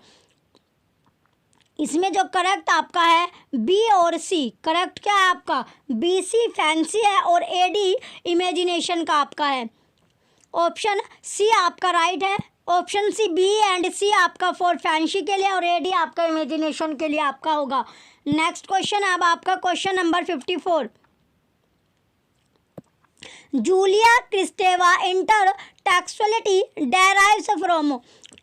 इसमें जो करेक्ट आपका है बी और सी। करेक्ट क्या है आपका? बी सी फैंसी है और ए डी इमेजिनेशन का आपका है। ऑप्शन सी आपका राइट है। ऑप्शन सी बी एंड सी आपका फॉर फैंसी के लिए और ए डी आपका इमेजिनेशन के लिए आपका होगा। नेक्स्ट क्वेश्चन अब आपका question number 54, Julia Kristeva intertextuality derives from,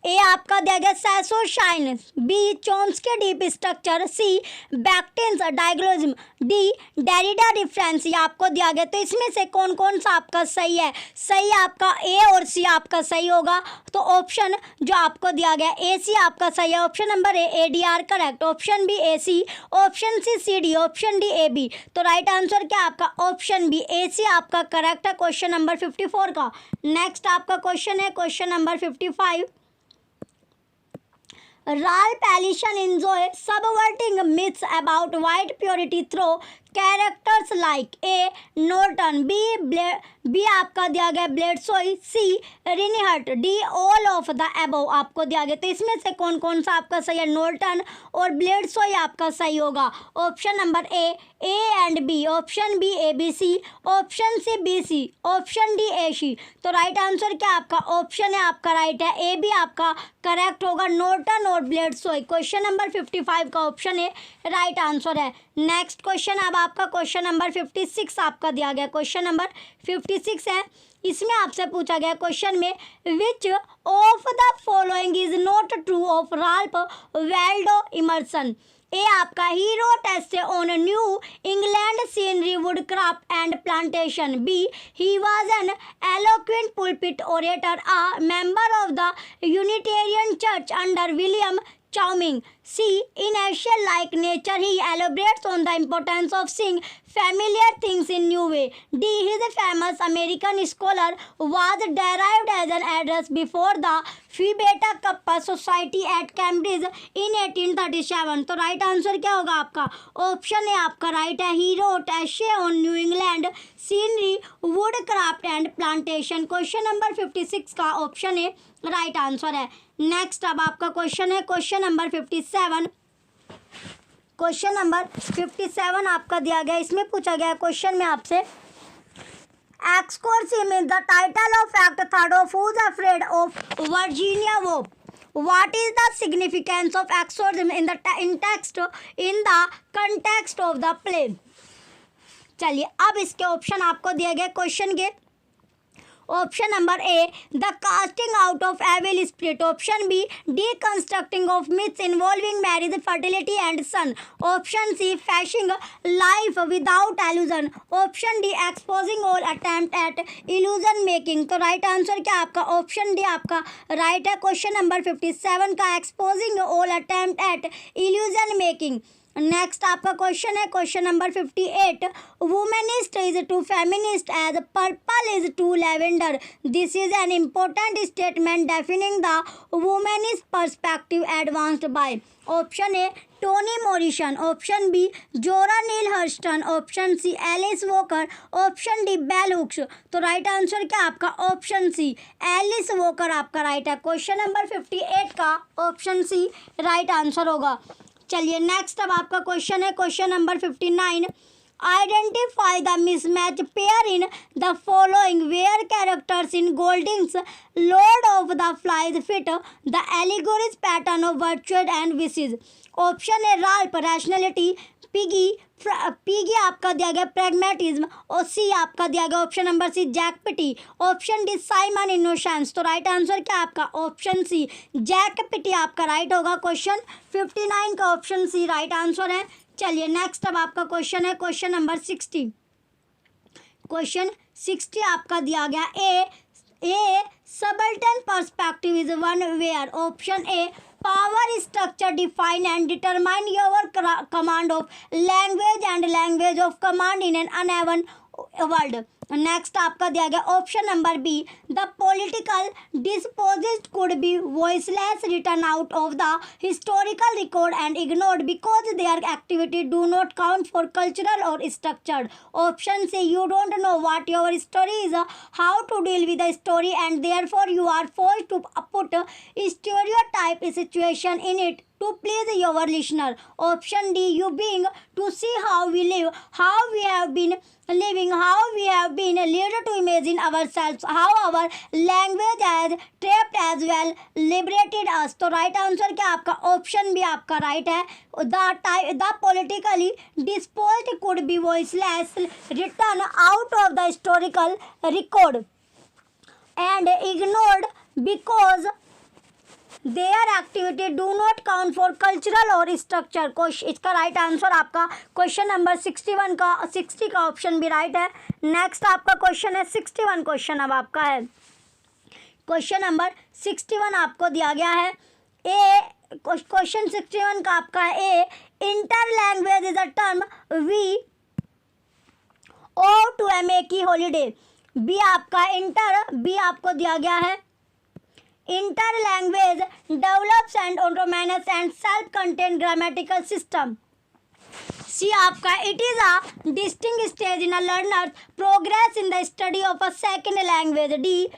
A आपका दिया गया Saussurean, B Chomsky deep structure, C Bakhtin's dialogism, D Derrida difference, ये आपको दिया गया। तो इसमें से कौन कौन सा आपका सही है? सही आपका ए और सी आपका सही होगा। तो ऑप्शन जो आपको दिया गया ए सी आपका सही है। Option number A D are correct, option B A C, option C D, option D A B. तो राइट आंसर क्या आपका? ऑप्शन बी ए सी आपका करेक्ट है क्वेश्चन नंबर 54 का। नेक्स्ट आपका क्वेश्चन है question number 55। Ralph Ellison enjoy subverting myths about white purity through characters like A. Norton, B आपका दिया गया Bledsoe, C Rinehart, D all of the above आपको दिया गया। तो इसमें से कौन कौन सा आपका सही है? नॉर्टन और ब्लेडसोई आपका सही होगा। Option number A and B, option B A B C, option C B C, option D A C. तो राइट आंसर क्या आपका? ऑप्शन है आपका राइट है, ए बी आपका करेक्ट होगा, नॉर्टन और ब्लेडसोई। क्वेश्चन नंबर 55 का ऑप्शन ए राइट आंसर है। नेक्स्ट क्वेश्चन अब आपका क्वेश्चन नंबर 56 आपका दिया गया। क्वेश्चन नंबर 56 है, इसमें आपसे पूछा गया क्वेश्चन में which of the following is not true of Ralph Waldo Emerson. A आपका he wrote essay on New England scenery woodcraft and plantation, B he was an eloquent pulpit orator, a member of the Unitarian church under William Charming, C. In Asian-like nature, he elaborates on the importance of seeing familiar things in new way. D. His famous American scholar was derived as an address before the Phi Beta Kappa Society at Cambridge in 1837. तो right answer क्या होगा आपका? Option है आपका right है, he wrote एशे on New England scenery would craft and plantation. Question number 56 का option है राइट आंसर है। नेक्स्ट अब आपका क्वेश्चन है क्वेश्चन नंबर 57। क्वेश्चन नंबर 57 आपका दिया गया, इसमें पूछा गया क्वेश्चन में आपसे exorcism is the title of act third of who's afraid of Virginia Woolf. What is the significance of exorcism in the context of the play? चलिए अब इसके ऑप्शन आपको दिए गए क्वेश्चन के। Option number A the casting out of evil spirit, option B deconstructing of myths involving marriage fertility and sun, option C facing life without illusion, option D exposing all attempt at illusion making. तो right answer क्या आपका? Option D आपका right है question number 57 का, exposing all attempt at illusion making. Next आपका question है question number 58 womanist is to feminist as purple is to lavender, this is an important statement defining the womanist perspective advanced by. Option A Toni Morrison, option B Zora Neale Hurston, option C Alice Walker, option D bell hooks. तो right answer क्या आपका? Option C Alice Walker आपका right है। Question number 58 का option C right answer होगा। चलिए next अब आपका क्वेश्चन है question number 59 identify the mismatch pair in the following where characters in Golding's Lord of the Flies fit the allegories pattern of virtual and wishes. Option है Ralph rationality, Piggy आपका दिया गया pragmatism, और C आपका दिया गया option number C Jack pity, option D Simon innocence. तो right answer क्या आपका? ऑप्शन सी जैक पिटी आपका राइट होगा। क्वेश्चन 59 का ऑप्शन सी राइट आंसर है। चलिए नेक्स्ट अब आपका क्वेश्चन है क्वेश्चन नंबर 60। क्वेश्चन 60 आपका दिया गया A subaltern perspective is one where, option A power structure define and determine your command of language and language of command in an uneven world। Next आपका दिया गया option number B the political dispossessed could be voiceless written out of the historical record and ignored because their activity do not count for cultural or structured. Option C you don't know what your story is, how to deal with the story and therefore you are forced to put stereotype situation in it to please your listener। Option D you being to see how we live, how we have been living, how we have been led to imagine ourselves, how our language has trapped as well liberated us। तो right answer क्या आपका? Option B आपका right है। The politically disposed could be voiceless written out of the historical record and ignored because their activity do not count for cultural or structure। इसका right answer आपका question number 61 का 60 का option भी right है। Next आपका question है 61 question अब आपका है। क्वेश्चन नंबर 61 आपको दिया गया है ए। क्वेश्चन 61 का आपका है A, interlanguage is a term we owe to M A K Halliday. B आपका बी आपको दिया गया है interlanguage develops and autonomous and self content grammatical system. C आपका it is a distinct stage in a learner progress in the study of a second language. D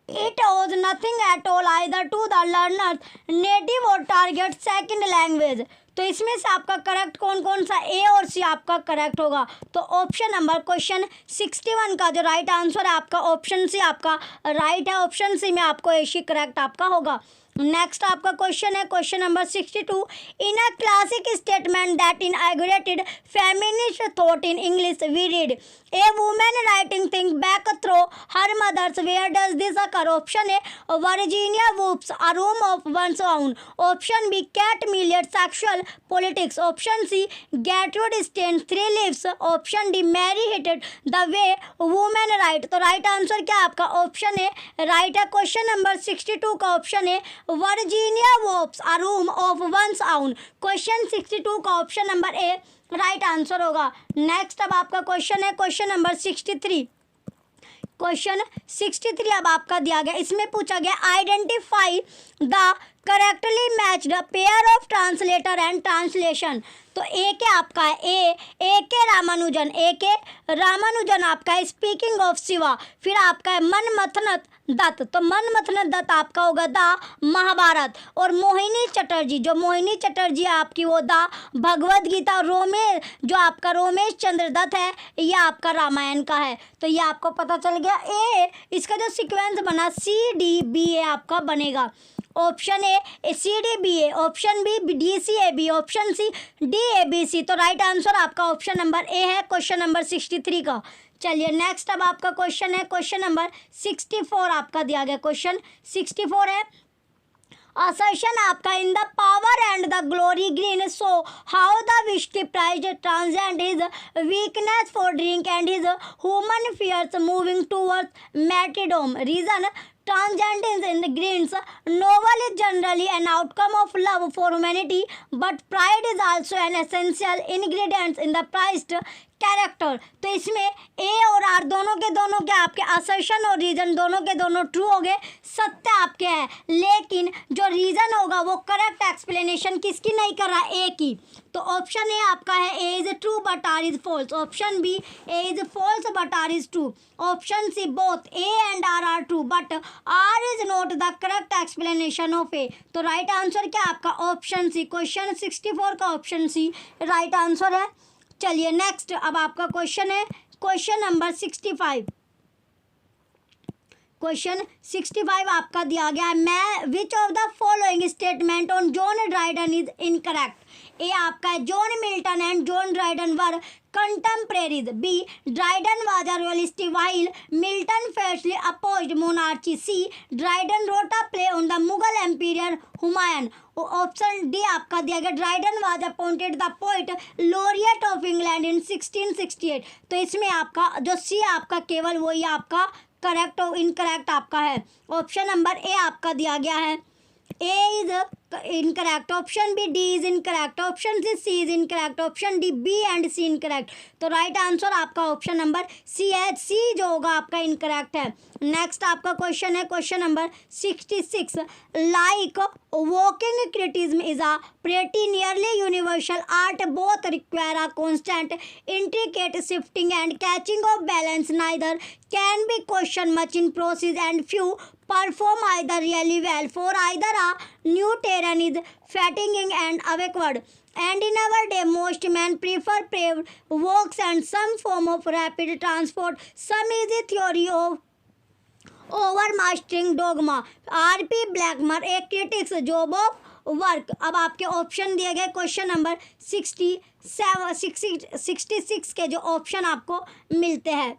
it owes nothing at all either to the learner's native or target second language। तो इसमें से आपका correct कौन कौन सा ए और C आपका correct होगा? तो ऑप्शन नंबर क्वेश्चन 61 का जो राइट आंसर है आपका ऑप्शन सी आपका राइट है। ऑप्शन सी में आपको ए सी करेक्ट आपका होगा। नेक्स्ट आपका क्वेश्चन है question number 62, in a classic statement that inaugurated feminist thought in English we read a women writing think back through her mothers. Where does this occur? Option A Virginia Woolf's a Room of One's Own. Option B Kate Millett Sexual Politics. Option C Gertrude Stein Three Lives. Option D Mary hated the way women write. तो right answer क्या आपका option A right है। Question number 62 का option A Virginia Woolf's a Room of One's Own. Question 62 का option number A right answer होगा। Next अब आपका question है क्वेश्चन नंबर 63। क्वेश्चन 63 अब आपका दिया गया, इसमें पूछा गया identify the correctly matched pair of translator and translation. तो ए के आपका है ए के रामानुजन आपका है स्पीकिंग ऑफ शिवा। फिर आपका है मनमथनत दत्त, तो मनमथनत दत्त आपका होगा द महाभारत। और मोहिनी चटर्जी, जो मोहिनी चटर्जी आपकी वो द भगवद गीता। जो आपका रोमेश चंद्र दत्त है ये आपका रामायण का है। तो ये आपको पता चल गया ए, इसका जो सीक्वेंस बना CDBA आपका बनेगा। Option A CDBA, option B DCAB, option C DABC। तो राइट आंसर आपका ऑप्शन नंबर ए है क्वेश्चन नंबर 63 का। चलिए नेक्स्ट अब आपका क्वेश्चन है क्वेश्चन नंबर 64 आपका दिया गया। क्वेश्चन 64 है असर्शन आपका in the Power and the Glory Greene shows how the whisky priest transcend his weakness for drink and his human fears moving towards martyrdom. Reason transcendence in the greens novel is generally an outcome of love for humanity, but pride is also an essential ingredient in the prized character. तो इसमें ए और are दोनों के आपके assertion और reason दोनों के दोनों ट्रू हो गए, सत्य आपके हैं। लेकिन जो रीजन होगा वो करेक्ट एक्सप्लेनेशन किसकी नहीं कर रहा, ए की। तो ऑप्शन ए आपका है A is true but R is false. Option B A is false but R is true. Option C both A and R true but R is not the correct explanation of A. तो right answer क्या आपका option सी question 64 का option C right answer है। चलिए next अब आपका question है question number 65। Question 65 आपका दिया गया है मैं which of the following statement on John Dryden is incorrect. A आपका है John Milton and John Dryden were contemporaries। B Dryden was a realist while Milton fiercely opposed monarchy। C Dryden wrote a play on the Mughal emperor Humayun। Option D आपका दिया गया Dryden was appointed the poet laureate of England in 1668। तो इसमें आपका जो सी आपका केवल वही आपका करेक्ट और इनकरेक्ट आपका है। ऑप्शन नंबर ए आपका दिया गया है A is incorrect, option B D is incorrect, option C is incorrect, option D B and C incorrect. तो राइट आंसर आपका ऑप्शन नंबर सी है, सी जो होगा आपका इनकरेक्ट है। नेक्स्ट आपका क्वेश्चन है question number 66 like walking criticism is a pretty nearly universal art both require a constant intricate shifting and catching of balance neither can be question much in process and few perform either really well for either a new terrain is fatiguing and awkward and in our day most men prefer paved walks and some form of rapid transport, some easy theory of over mastering dogma। R.P. Blackmer a critics job of work. अब आपके option दिए गए question number 66 के जो option आपको मिलते हैं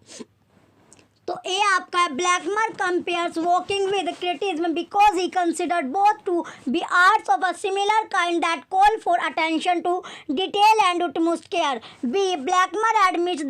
तो ए आपका है Blackmur compares walking with criticism because he considered both to be arts of a similar kind that call for attention to detail and utmost care. B. Blackmer admits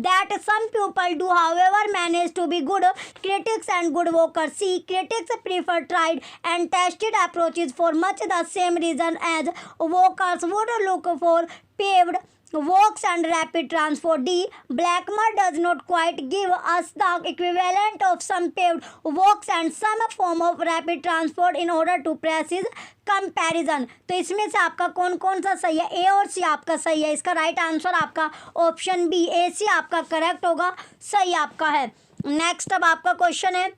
that some people do however manage to be good critics and good walkers. C. Critics prefer tried and tested approaches for much the same reason as walkers would look for paved walks and rapid transport. D. Blackmer does not quite give us the equivalent of some paved walks and some form of rapid transport in order to precise comparison. तो इसमें से आपका कौन कौन सा सही है? A और सी आपका सही है. इसका राइट आंसर आपका ऑप्शन बी ए सी आपका करेक्ट होगा, सही आपका है. नेक्स्ट अब आपका क्वेश्चन है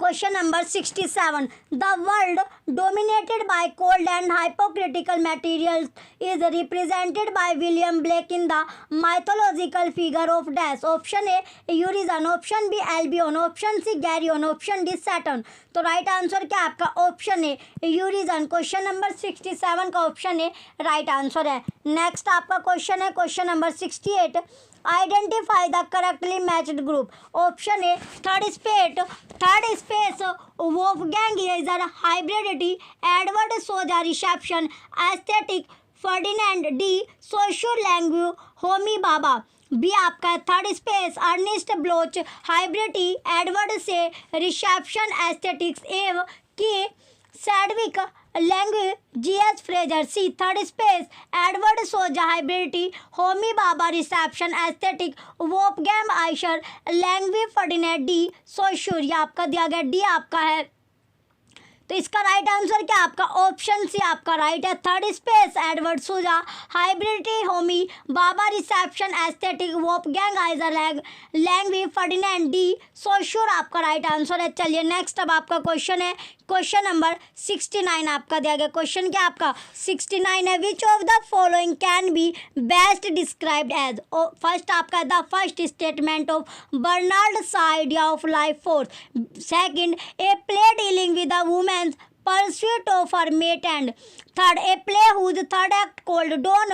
question number 67. The world dominated by cold and hypocritical materials is represented by William Blake in the mythological figure of dash. Option A Urizen, option B Albion, option C Garion, option D Saturn. तो right answer क्या आपका option A Urizen. Question number 67 का option A right answer है. Next आपका question है question number 68. Identify the correctly matched group. Option A third space Wolfgang Iser hybridity Edward Soja reception aesthetic Ferdinand. De Saussure language Homi Bhabha. B आपका third space Ernst Bloch hybridity Edward से reception aesthetics Eve K Sedgwick language G S Fraser. C third space Edward Soja hybridity Homi Bhabha reception aesthetic Wolfgang Iser language Ferdinand. De Saussure. ये आपका दिया गया D आपका है. तो इसका राइट आंसर क्या आपका ऑप्शन सी आपका राइट है. Third space Edward Soja hybridity Homi Bhabha reception aesthetic Wolfgang Iser language Ferdinand. De Saussure आपका राइट आंसर है. चलिए नेक्स्ट अब आपका क्वेश्चन है क्वेश्चन नंबर 69 आपका दिया गया. क्वेश्चन क्या आपका 69 है. Which of the following can be best described as. First आपका the first statement of Bernard Shaw idea of life force. Second a play dealing with a women's pursuit of her mate. And third, a play whose third act called Don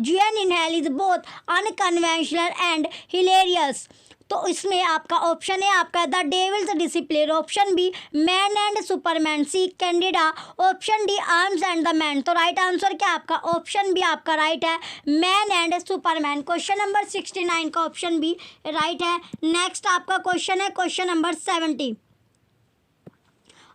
Juan in Hell is both unconventional and hilarious. तो इसमें आपका option है आपका the Devil's Disciple, option B Man and Superman, C Candida, option D Arms and the Man. तो right answer क्या आपका option B आपका right है Man and Superman. Question number 69 का ऑप्शन बी राइट है. नेक्स्ट आपका क्वेश्चन है question number 70.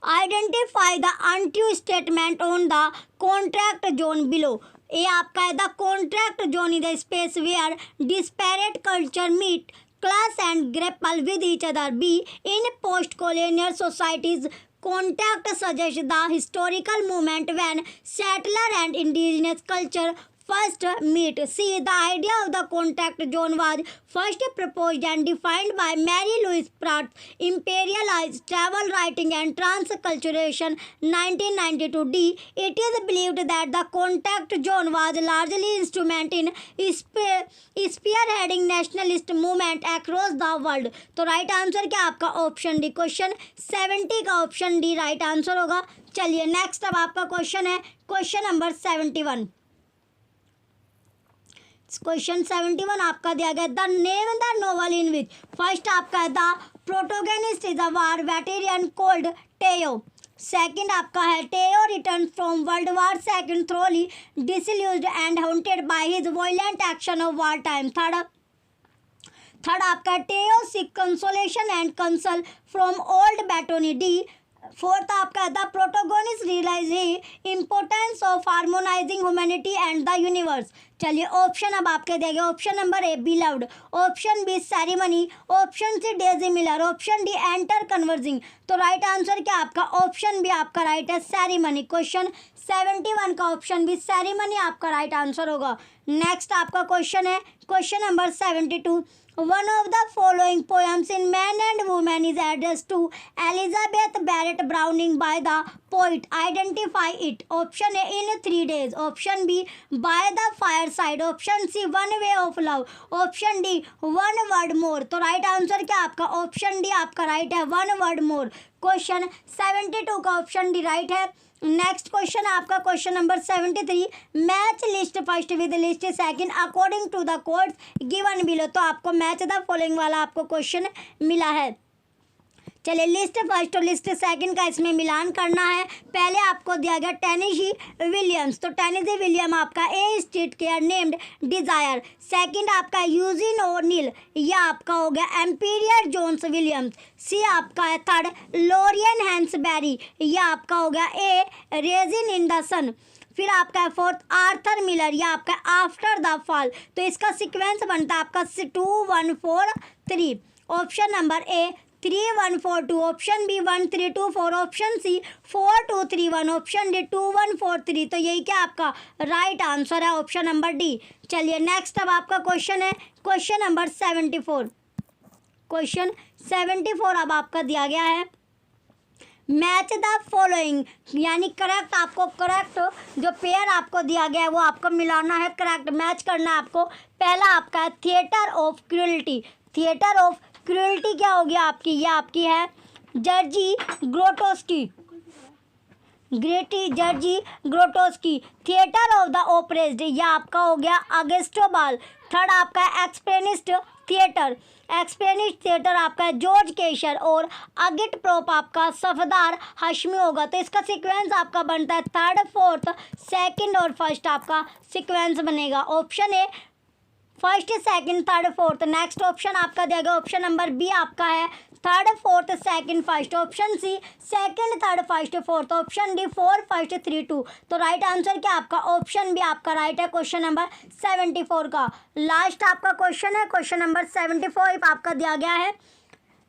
Identify the untrue statement on the contact zone below. A आपका है the contact zone is the space where disparate culture meet class and grapple with each other. B. In post-colonial societies, contact suggests the historical moment when settler and indigenous culture first meet. C. The idea of the contact zone was first proposed and defined by Mary Louise Pratt's Imperialized Travel Writing and Transculturation 1992. D. It is believed that the contact zone was largely instrumental in spearheading nationalist movement across the world. तो right answer क्या आपका option D. Question 70 का option D right answer होगा. चलिए next अब आपका question है question number 71. Question 71 आपका दिया गया the name the novel in which. First आपका the protagonist is a war veteran called Tayo. Second आपका है Tayo return from World War second thoroughly disillusioned and haunted by his violent action of war time. Third आपका Tayo seek consolation and counsel from old Betonie. D fourth आपका the protagonist realise he importance of harmonising humanity and the universe. चलिए option अब आपके देंगे. Option number A beloved, option B ceremony, option C Daisy Miller, option D enter converging. तो right answer क्या आपका option B आपका right है ceremony. Question 71 का ऑप्शन बी सेरेमनी आपका राइट आंसर होगा. नेक्स्ट आपका क्वेश्चन है question number 72. One of the following poems in Man and Woman is addressed to Elizabeth Barrett Browning by the poet, identify it. Option A, in 3 days. Option B, by the fireside. Option C, one way of love. Option D, one word more. तो right answer क्या आपका option D आपका right है, one word more. Question 72 का option D right है। Next question है आपका question number 73, match list first with list second according to the codes given below. तो आपको मैच द फॉलोइंग वाला आपको क्वेश्चन मिला है। चलिए लिस्ट फर्स्ट और लिस्ट सेकंड का इसमें मिलान करना है। पहले आपको दिया गया टेनेसी विलियम्स, तो टेनेसी विलियम आपका a Streetcar Named Desire. Second आपका यूजिन ओनिल, यह आपका हो गया एम्पीरियर जोन्स विलियम्स। सी आपका है थर्ड लोरियन हैंसबेरी, यह आपका हो गया ए रेजिन इन द सन। फिर आपका है फोर्थ आर्थर मिलर, या आपका आफ्टर द फॉल। तो इसका सीक्वेंस बनता है आपका 2 1 4 3। Option number A 3 1 4 2, option B 1 3 2 4, option C 4 2 3 1, option D 2 1 4 3। तो यही क्या आपका राइट आंसर है ऑप्शन नंबर डी। चलिए नेक्स्ट अब आपका क्वेश्चन है क्वेश्चन नंबर 74। क्वेश्चन 74 अब आपका दिया गया है मैच द फॉलोइंग, यानी करेक्ट आपको करेक्ट जो पेयर आपको दिया गया है वो आपको मिलाना है, करेक्ट मैच करना है आपको। पहला आपका है theatre of cruelty. Theatre of cruelty क्या होगी आपकी, ये आपकी है Jerzy Grotowski, Jerzy Grotowski. Theatre of the oppressed, यह आपका हो गया अगस्टो बाल। थर्ड आपका है एक्सप्रेनिस्ट थिएटर, एक्सप्रेनिस्ट थिएटर आपका है जॉर्ज केशर। और अगिट प्रोप आपका सफदार हाशमी होगा। तो इसका सीक्वेंस आपका बनता है थर्ड फोर्थ सेकंड और फर्स्ट आपका सीक्वेंस बनेगा। Option A first second third fourth. Next option आपका दिया गया ऑप्शन नंबर बी आपका है third fourth second first. Option C second third first fourth. Option D 4 first 3 2। तो राइट आंसर क्या आपका ऑप्शन बी आपका राइट है क्वेश्चन नंबर 74 का। लास्ट आपका क्वेश्चन है क्वेश्चन नंबर 75 आपका दिया गया है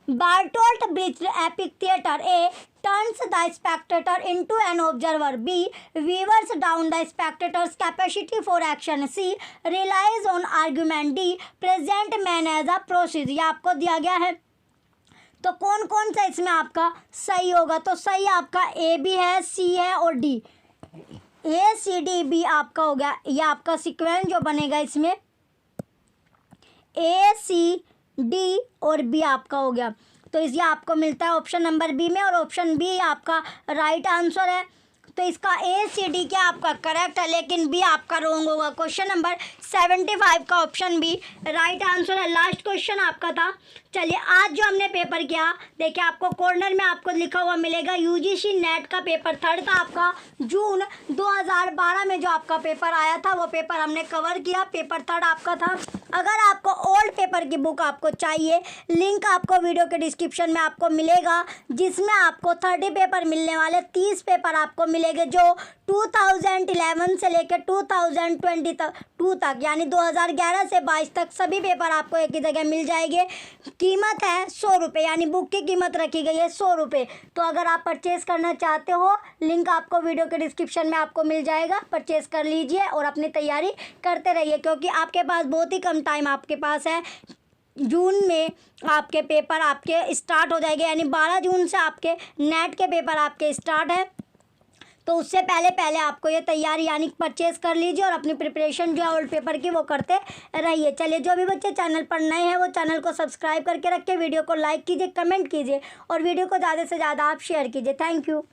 Bertolt Brecht epic theatre. A turns the spectator into an observer. B weaves down the spectator's capacity for action. C relies on argument. D present man as a process. ये आपको दिया गया है, तो कौन कौन सा इसमें आपका सही होगा। तो सही आपका ए भी है, सी है और D. A C D B आपका हो गया, ये आपका सीक्वेंस जो बनेगा इसमें ए सी डी और बी आपका हो गया। तो इसलिए आपको मिलता है ऑप्शन नंबर बी में, और ऑप्शन बी आपका राइट आंसर है। तो इसका ए सी डी क्या आपका करेक्ट है, लेकिन बी आपका रॉन्ग होगा। क्वेश्चन नंबर 75 का ऑप्शन बी राइट आंसर है। लास्ट क्वेश्चन आपका था। चलिए आज जो हमने पेपर किया, देखिए आपको कॉर्नर में आपको लिखा हुआ मिलेगा यूजीसी नेट का पेपर थर्ड था आपका जून 2012 में जो आपका पेपर आया था वो पेपर हमने कवर किया, पेपर थर्ड आपका था। अगर आपको ओल्ड पेपर की बुक आपको चाहिए, लिंक आपको वीडियो के डिस्क्रिप्शन में आपको मिलेगा, जिसमें आपको 30 पेपर मिलने वाले, 30 पेपर आपको मिलेंगे जो 2011 से लेकर 2022 तक यानी 2011 से 22 तक सभी पेपर आपको एक ही जगह मिल जाएंगे। कीमत है 100 रुपये, यानी बुक की कीमत रखी गई है 100 रुपये। तो अगर आप परचेज़ करना चाहते हो, लिंक आपको वीडियो के डिस्क्रिप्शन में आपको मिल जाएगा, परचेज़ कर लीजिए और अपनी तैयारी करते रहिए, क्योंकि आपके पास बहुत ही कम टाइम आपके पास है। जून में आपके पेपर आपके स्टार्ट हो जाएंगे, यानी 12 जून से आपके नेट के पेपर आपके स्टार्ट है। तो उससे पहले आपको ये तैयारी यानी परचेज़ कर लीजिए और अपनी प्रिपरेशन जो है ओल्ड पेपर की वो करते रहिए। चलिए जो भी बच्चे चैनल पर नए हैं वो चैनल को सब्सक्राइब करके रखें, वीडियो को लाइक कीजिए, कमेंट कीजिए और वीडियो को ज़्यादा से ज़्यादा आप शेयर कीजिए। Thank you.